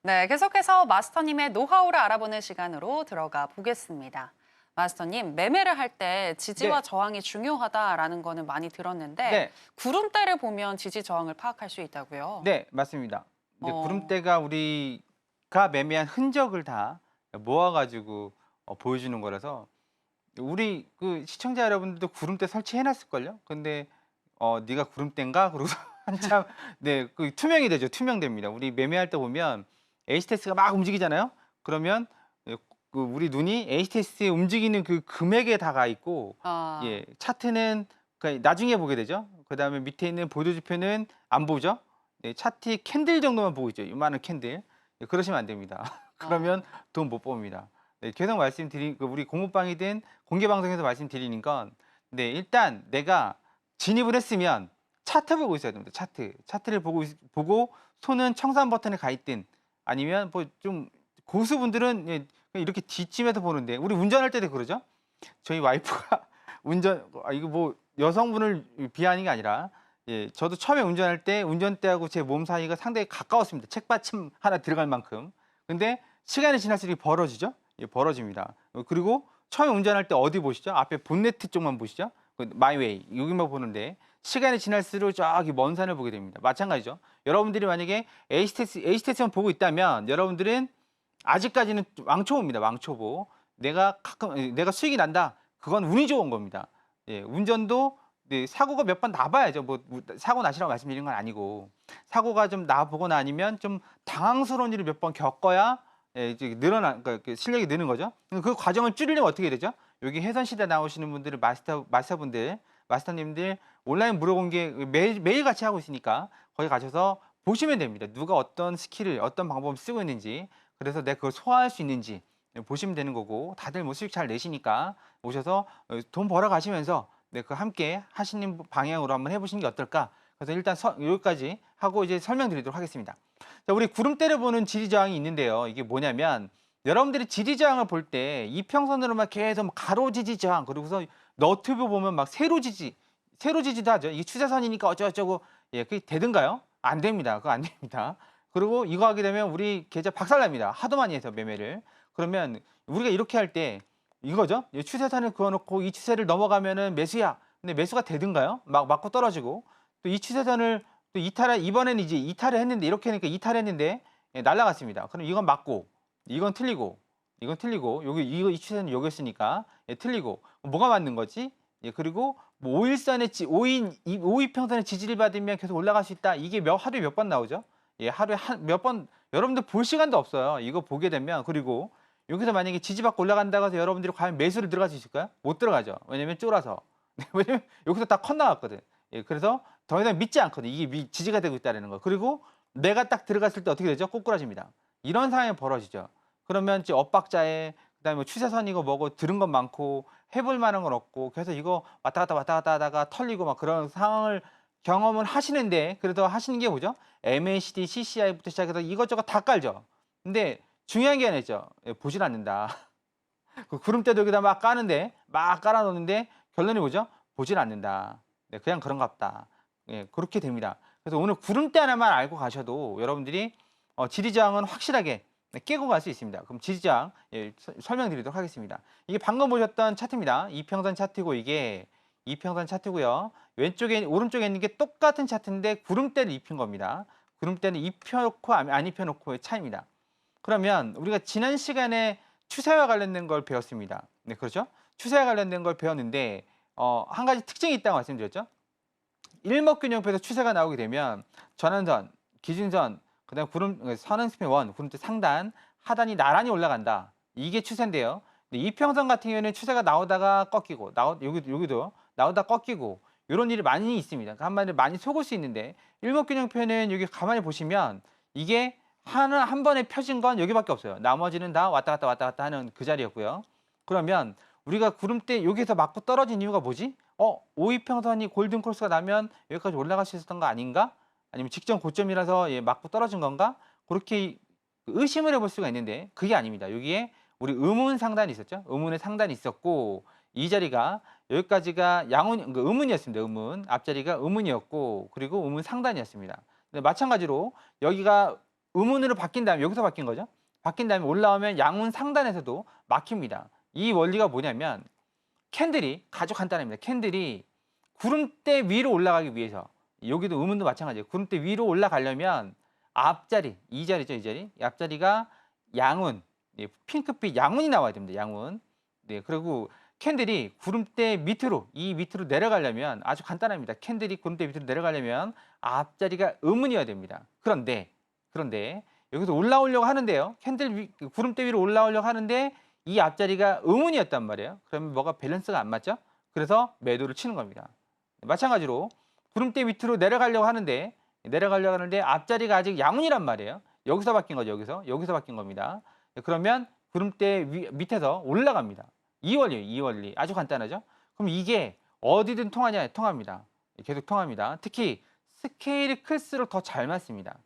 네, 계속해서 마스터님의 노하우를 알아보는 시간으로 들어가 보겠습니다. 마스터님, 매매를 할 때 지지와 네. 저항이 중요하다라는 거는 많이 들었는데 네. 구름대를 보면 지지 저항을 파악할 수 있다고요? 네, 맞습니다. 근데 어. 구름대가 우리가 매매한 흔적을 다 모아가지고 보여주는 거라서 우리 그 시청자 여러분들도 구름대 설치해놨을걸요? 근데 네가 구름대인가? 그러고서 한참 네, 그 투명이 되죠. 투명됩니다. 우리 매매할 때 보면 HTS가 막 움직이잖아요. 그러면 그 우리 눈이 HTS에 움직이는 그 금액에 다가 있고 아, 예, 차트는 나중에 보게 되죠. 그다음에 밑에 있는 보조 지표는 안 보죠. 네, 차트 캔들 정도만 보고 있죠. 이만한 캔들. 네, 그러시면 안 됩니다. 그러면 돈 못 법니다. 네, 계속 말씀드린 우리 공부방이든 공개 방송에서 말씀드리는 건 네, 일단 내가 진입을 했으면 차트 보고 있어야 됩니다. 차트를 보고 손은 청산 버튼에 가 있든 아니면 뭐 좀 고수분들은 예, 이렇게 뒷짐에서 보는데 우리 운전할 때도 그러죠. 저희 와이프가 이거 뭐 여성분을 비하는 게 아니라 예, 저도 처음에 운전할 때 운전대하고 제 몸 사이가 상당히 가까웠습니다. 책받침 하나 들어갈 만큼. 근데 시간이 지날수록 벌어지죠. 예, 벌어집니다. 그리고 처음에 운전할 때 어디 보시죠? 앞에 본네트 쪽만 보시죠. 마이웨이 여기만 보는데 시간이 지날수록 저기 먼 산을 보게 됩니다. 마찬가지죠. 여러분들이 만약에 HTS만 보고 있다면 여러분들은 아직까지는 왕초보입니다. 왕초보. 내가 수익이 난다. 그건 운이 좋은 겁니다. 예, 운전도 네, 사고가 몇 번 나봐야죠. 뭐 사고 나시라고 말씀드리는 건 아니고 사고가 좀 나보거나 아니면 좀 당황스러운 일을 몇 번 겪어야 예, 이제 그러니까 실력이 느는 거죠. 그 과정을 줄이려면 어떻게 되죠? 여기 해선시대 나오시는 분들을 마스터님들 온라인 물어본 게 매일 같이 하고 있으니까 거기 가셔서 보시면 됩니다. 누가 어떤 스킬을 어떤 방법을 쓰고 있는지 그래서 내가 그걸 소화할 수 있는지 보시면 되는 거고 다들 뭐 수익 잘 내시니까 오셔서 돈 벌어 가시면서 네, 그 함께 하시는 방향으로 한번 해보시는 게 어떨까? 그래서 일단 여기까지 하고 이제 설명드리도록 하겠습니다. 자, 우리 구름대를 보는 지지저항이 있는데요. 이게 뭐냐면 여러분들이 지지저항을 볼 때 이평선으로만 계속 가로 지지저항 그리고서 너튜브 보면 막 세로 지지도 하죠. 이게 추세선이니까 어쩌고저쩌고 예, 그게 되든가요? 안 됩니다. 그거 안 됩니다. 그리고 이거 하게 되면 우리 계좌 박살납니다. 하도 많이 해서 매매를. 그러면 우리가 이렇게 할 때 이거죠. 추세선을 그어놓고 이 추세를 넘어가면은 매수야. 근데 매수가 되든가요? 막 맞고 떨어지고 또 이 추세선을 또 이번에는 이제 이탈을 했는데 이렇게 하니까 이탈했는데 예, 날라갔습니다. 그럼 이건 맞고 이건 틀리고 이 추세는 여기였으니까 예, 틀리고 뭐가 맞는 거지? 예, 그리고 뭐 5일선의 5이평선의 지지를 받으면 계속 올라갈 수 있다. 이게 하루에 몇 번 나오죠? 예, 하루에 몇 번 여러분들 볼 시간도 없어요. 이거 보게 되면 그리고 여기서 만약에 지지받고 올라간다고 해서 여러분들이 과연 매수를 들어갈 수 있을까요? 못 들어가죠. 왜냐면 쫄아서. 왜냐면 여기서 다 컷 나왔거든. 예, 그래서 더 이상 믿지 않거든. 이게 지지가 되고 있다는 거. 그리고 내가 딱 들어갔을 때 어떻게 되죠? 꼬꾸라집니다. 이런 상황이 벌어지죠. 그러면 이제 엇박자에 그다음에 뭐 추세선이고 뭐고 들은 건 많고 해볼 만한 건 없고 그래서 이거 왔다 갔다 하다가 털리고 막 그런 상황을 경험을 하시는데 그래도 하시는 게 뭐죠? MACD, CCI부터 시작해서 이것저것 다 깔죠. 근데 중요한 게 하나 있죠. 예, 보질 않는다. 그 구름대도 여기다 막 까는데 막 깔아놓는데 결론이 뭐죠? 보질 않는다. 네, 그냥 그런가 보다. 예, 그렇게 됩니다. 그래서 오늘 구름대 하나만 알고 가셔도 여러분들이 지리저항은 확실하게 깨고 갈 수 있습니다. 그럼 지리저항 설명드리도록 하겠습니다. 이게 방금 보셨던 차트입니다. 이평선 차트고 이게 이평선 차트고요. 왼쪽에 오른쪽에 있는 게 똑같은 차트인데 구름대를 입힌 겁니다. 구름대는 입혀놓고 안 입혀놓고의 차이입니다. 그러면 우리가 지난 시간에 추세와 관련된 걸 배웠습니다. 네, 그렇죠? 추세와 관련된 걸 배웠는데 한 가지 특징이 있다고 말씀드렸죠. 일목균형표에서 추세가 나오게 되면 전환선, 기준선, 그다음 선행스핀 원, 구름대 상단, 하단이 나란히 올라간다. 이게 추세인데요. 근데 이평선 같은 경우에는 추세가 나오다가 꺾이고, 여기도 나오다 꺾이고 이런 일이 많이 있습니다. 그러니까 한마디로 많이 속을 수 있는데 일목균형표는 여기 가만히 보시면 이게 한 번에 펴진 건 여기밖에 없어요. 나머지는 다 왔다 갔다 하는 그 자리였고요. 그러면 우리가 구름대 여기서 맞고 떨어진 이유가 뭐지? 오이평선이 골든 크로스가 나면 여기까지 올라갈 수 있었던 거 아닌가? 아니면 직전 고점이라서 맞고 떨어진 건가? 그렇게 의심을 해볼 수가 있는데 그게 아닙니다. 여기에 우리 음운 상단이 있었죠. 음운의 상단이 있었고 이 자리가 여기까지가 음운이었습니다. 음운 앞자리가 음운이었고 그리고 음운 상단이었습니다. 근데 마찬가지로 여기가 음운으로 바뀐 다음에 여기서 바뀐 거죠. 바뀐 다음에 올라오면 양운 상단에서도 막힙니다. 이 원리가 뭐냐면 캔들이 아주 간단합니다. 캔들이 구름대 위로 올라가기 위해서 여기도 음운도 마찬가지예요. 구름대 위로 올라가려면 앞자리 이 자리죠. 이 자리 이 앞자리가 양운 핑크빛 양운이 나와야 됩니다. 양운. 네, 그리고 캔들이 구름대 밑으로 이 밑으로 내려가려면 아주 간단합니다. 캔들이 구름대 밑으로 내려가려면 앞자리가 음운이어야 됩니다. 그런데 여기서 올라오려고 하는데요. 구름대 위로 올라오려고 하는데 이 앞자리가 음운이었단 말이에요. 그러면 뭐가 밸런스가 안 맞죠? 그래서 매도를 치는 겁니다. 마찬가지로 구름대 밑으로 내려가려고 하는데 앞자리가 아직 양운이란 말이에요. 여기서 바뀐 거죠. 여기서 바뀐 겁니다. 그러면 구름대 밑에서 올라갑니다. 이 원리예요. 이 원리. 아주 간단하죠? 그럼 이게 어디든 통합니다. 계속 통합니다. 특히 스케일이 클수록 더 잘 맞습니다.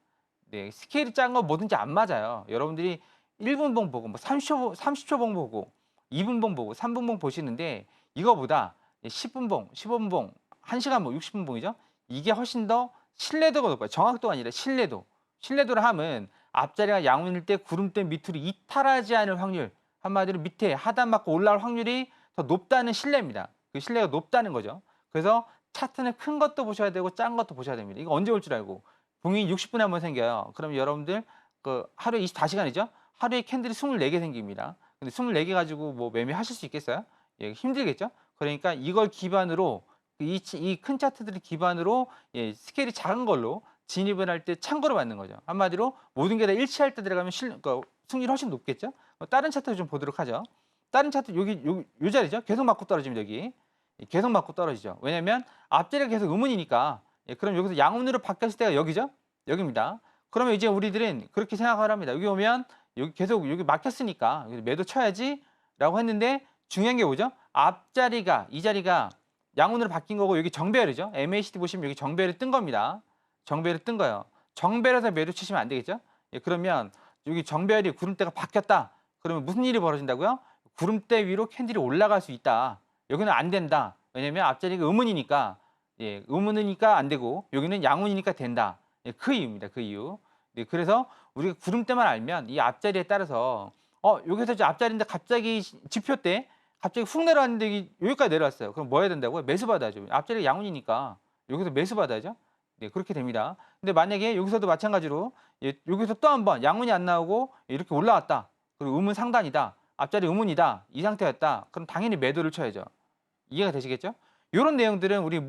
네, 스케일이 작은 건 뭐든지 안 맞아요. 여러분들이 1분 봉 보고 뭐 30초 봉 보고 2분 봉 보고 3분 봉 보시는데 이거보다 10분 봉, 15분 봉, 1시간 봉, 60분 봉이죠. 이게 훨씬 더 신뢰도가 높아요. 정확도가 아니라 신뢰도. 신뢰도를 하면 앞자리가 양운일 때 구름대 밑으로 이탈하지 않을 확률, 한마디로 밑에 하단 맞고 올라올 확률이 더 높다는 신뢰입니다. 그 신뢰가 높다는 거죠. 그래서 차트는 큰 것도 보셔야 되고 작은 것도 보셔야 됩니다. 이거 언제 올 줄 알고. 봉이 60분에 한 번 생겨요. 그럼 여러분들 하루에 24시간이죠? 하루에 캔들이 24개 생깁니다. 근데 24개 가지고 뭐 매매하실 수 있겠어요? 예, 힘들겠죠? 그러니까 이걸 기반으로 이 큰 차트들을 기반으로 스케일이 작은 걸로 진입을 할 때 참고로 받는 거죠. 한마디로 모든 게 다 일치할 때 들어가면 승률이 훨씬 높겠죠? 다른 차트 좀 보도록 하죠. 다른 차트 요 자리죠? 계속 맞고 떨어지면 여기. 계속 맞고 떨어지죠. 왜냐면 앞자리가 계속 음운이니까. 그럼 여기서 양운으로 바뀌었을 때가 여기죠? 여기입니다. 그러면 이제 우리들은 그렇게 생각을 합니다. 여기 오면 계속 여기 막혔으니까 매도 쳐야지 라고 했는데 중요한 게 뭐죠? 앞자리가 이 자리가 양운으로 바뀐 거고 여기 정배열이죠. MACD 보시면 여기 정배열이 뜬 겁니다. 정배열이 뜬 거예요. 정배열에서 매도 치시면 안 되겠죠? 그러면 여기 정배열이 구름대가 바뀌었다. 그러면 무슨 일이 벌어진다고요? 구름대 위로 캔들이 올라갈 수 있다. 여기는 안 된다. 왜냐면 앞자리가 음운이니까 음운이니까 안 되고 여기는 양운이니까 된다. 그 이유입니다. 그 이유. 그래서 우리가 구름대만 알면 이 앞자리에 따라서 여기서 이제 앞자리인데 갑자기 지표 때 갑자기 훅 내려왔는데 여기까지 내려왔어요. 그럼 뭐 해야 된다고요? 매수 받아야죠. 앞자리가 양운이니까 여기서 매수 받아야죠. 네, 그렇게 됩니다. 근데 만약에 여기서도 마찬가지로 여기서 또 한 번 양운이 안 나오고 이렇게 올라왔다. 그리고 음운 상단이다. 앞자리 음운이다. 이 상태였다. 그럼 당연히 매도를 쳐야죠. 이해가 되시겠죠? 이런 내용들은 우리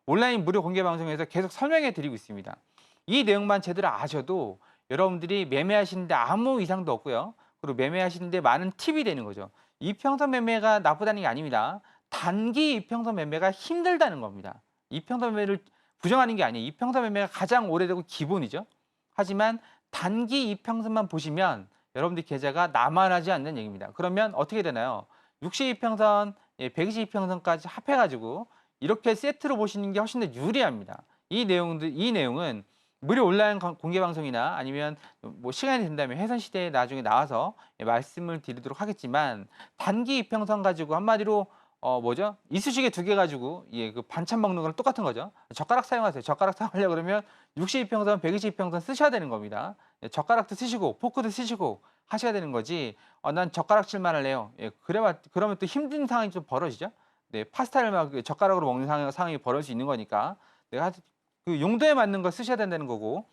온라인 무료 공개 방송에서 계속 설명해 드리고 있습니다. 이 내용만 제대로 아셔도 여러분들이 매매하시는데 아무 이상도 없고요. 그리고 매매하시는데 많은 팁이 되는 거죠. 이평선 매매가 나쁘다는 게 아닙니다. 단기 이평선 매매가 힘들다는 겁니다. 이평선 매매를 부정하는 게 아니에요. 이평선 매매가 가장 오래되고 기본이죠. 하지만 단기 이평선만 보시면 여러분들 계좌가 나만하지 않는 얘기입니다. 그러면 어떻게 되나요? 62평선, 122평선까지 합해가지고 이렇게 세트로 보시는 게 훨씬 더 유리합니다. 이 내용은 무료 온라인 공개 방송이나 아니면 뭐 시간이 된다면 해선시대에 나중에 나와서 말씀을 드리도록 하겠지만 단기 이평선 가지고 한마디로 뭐죠? 이쑤시개 2개 가지고 그 반찬 먹는 거랑 똑같은 거죠. 젓가락 사용하세요. 젓가락 사용하려고 그러면 62평선, 122평선 쓰셔야 되는 겁니다. 젓가락도 쓰시고 포크도 쓰시고 하셔야 되는 거지. 난 젓가락질만 할래요. 그러면 또 힘든 상황이 좀 벌어지죠. 네, 파스타를 막 젓가락으로 먹는 상황이 벌어질 수 있는 거니까 내가 그 용도에 맞는 걸 쓰셔야 된다는 거고.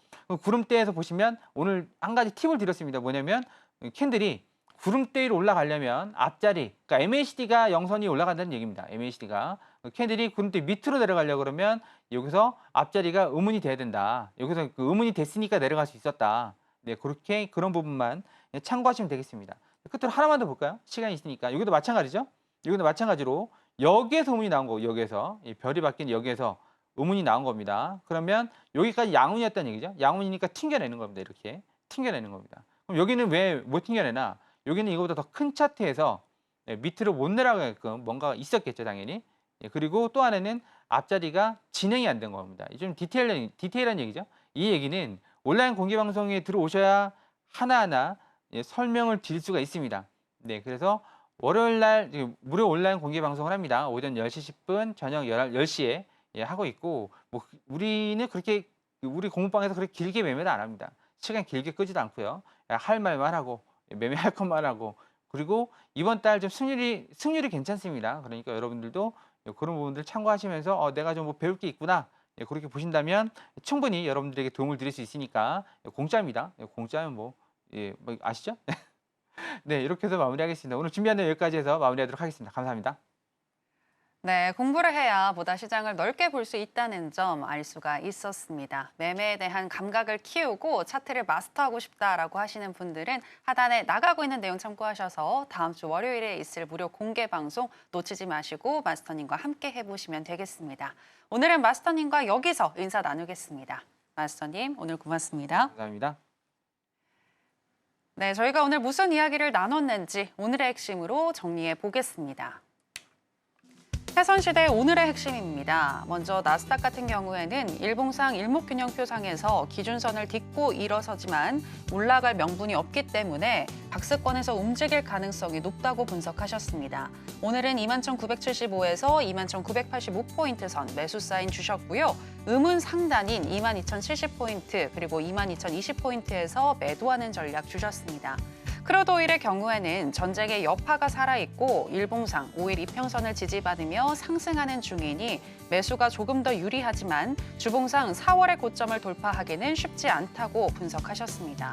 구름대에서 보시면 오늘 한 가지 팁을 드렸습니다. 뭐냐면 캔들이 구름대 위로 올라가려면 앞자리, 그러니까 MACD가 영선이 올라간다는 얘기입니다. MACD가 캔들이 구름대 밑으로 내려가려고 그러면 여기서 앞자리가 의문이 돼야 된다. 여기서 그 의문이 됐으니까 내려갈 수 있었다. 네, 그렇게 그런 부분만 참고하시면 되겠습니다. 끝으로 하나만 더 볼까요? 시간이 있으니까. 여기도 마찬가지죠? 여기도 마찬가지로 여기에서 의문이 나온 거고, 여기에서 이 별이 바뀐 여기에서 의문이 나온 겁니다. 그러면 여기까지 양운이었다는 얘기죠. 양운이니까 튕겨내는 겁니다. 이렇게 튕겨내는 겁니다. 그럼 여기는 왜 못 튕겨내나? 여기는 이거보다 더 큰 차트에서 밑으로 못 내려가게끔 뭔가가 있었겠죠, 당연히. 그리고 또 하나는 앞자리가 진행이 안 된 겁니다. 좀 디테일한 얘기죠. 이 얘기는 온라인 공개 방송에 들어오셔야 하나하나 설명을 드릴 수가 있습니다. 네, 그래서 월요일 날 무료 온라인 공개 방송을 합니다. 오전 10시 10분, 저녁 10시에 하고 있고, 뭐 우리는 그렇게 우리 공부방에서 그렇게 길게 매매를 안 합니다. 시간 길게 끄지도 않고요. 할 말만 하고 매매할 것만 하고, 그리고 이번 달 좀 승률이 괜찮습니다. 그러니까 여러분들도 그런 부분들 참고하시면서 내가 좀 뭐 배울 게 있구나, 그렇게 보신다면 충분히 여러분들에게 도움을 드릴 수 있으니까 공짜입니다. 공짜면 뭐 아시죠? 네, 이렇게 해서 마무리하겠습니다. 오늘 준비한 내용 여기까지 해서 마무리하도록 하겠습니다. 감사합니다. 네, 공부를 해야 보다 시장을 넓게 볼 수 있다는 점 알 수가 있었습니다. 매매에 대한 감각을 키우고 차트를 마스터하고 싶다라고 하시는 분들은 하단에 나가고 있는 내용 참고하셔서 다음 주 월요일에 있을 무료 공개 방송 놓치지 마시고 마스터님과 함께 해보시면 되겠습니다. 오늘은 마스터님과 여기서 인사 나누겠습니다. 마스터님, 오늘 고맙습니다. 감사합니다. 네, 저희가 오늘 무슨 이야기를 나눴는지 오늘의 핵심으로 정리해 보겠습니다. 해선시대 오늘의 핵심입니다. 먼저 나스닥 같은 경우에는 일봉상 일목균형표상에서 기준선을 딛고 일어서지만 올라갈 명분이 없기 때문에 박스권에서 움직일 가능성이 높다고 분석하셨습니다. 오늘은 21,975에서 21,985포인트 선 매수 사인 주셨고요. 음은 상단인 22,070포인트 그리고 22,020포인트에서 매도하는 전략 주셨습니다. 크루드 오일의 경우에는 전쟁의 여파가 살아있고 일봉상 5일 이평선을 지지받으며 상승하는 중이니 매수가 조금 더 유리하지만 주봉상 4월의 고점을 돌파하기는 쉽지 않다고 분석하셨습니다.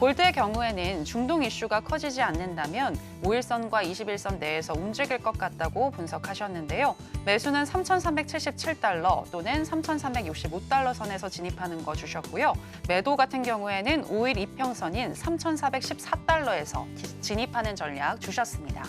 골드의 경우에는 중동 이슈가 커지지 않는다면 5일선과 21선 내에서 움직일 것 같다고 분석하셨는데요. 매수는 3,377달러 또는 3,365달러 선에서 진입하는 거 주셨고요. 매도 같은 경우에는 5일 이평선인 3,414달러에서 진입하는 전략 주셨습니다.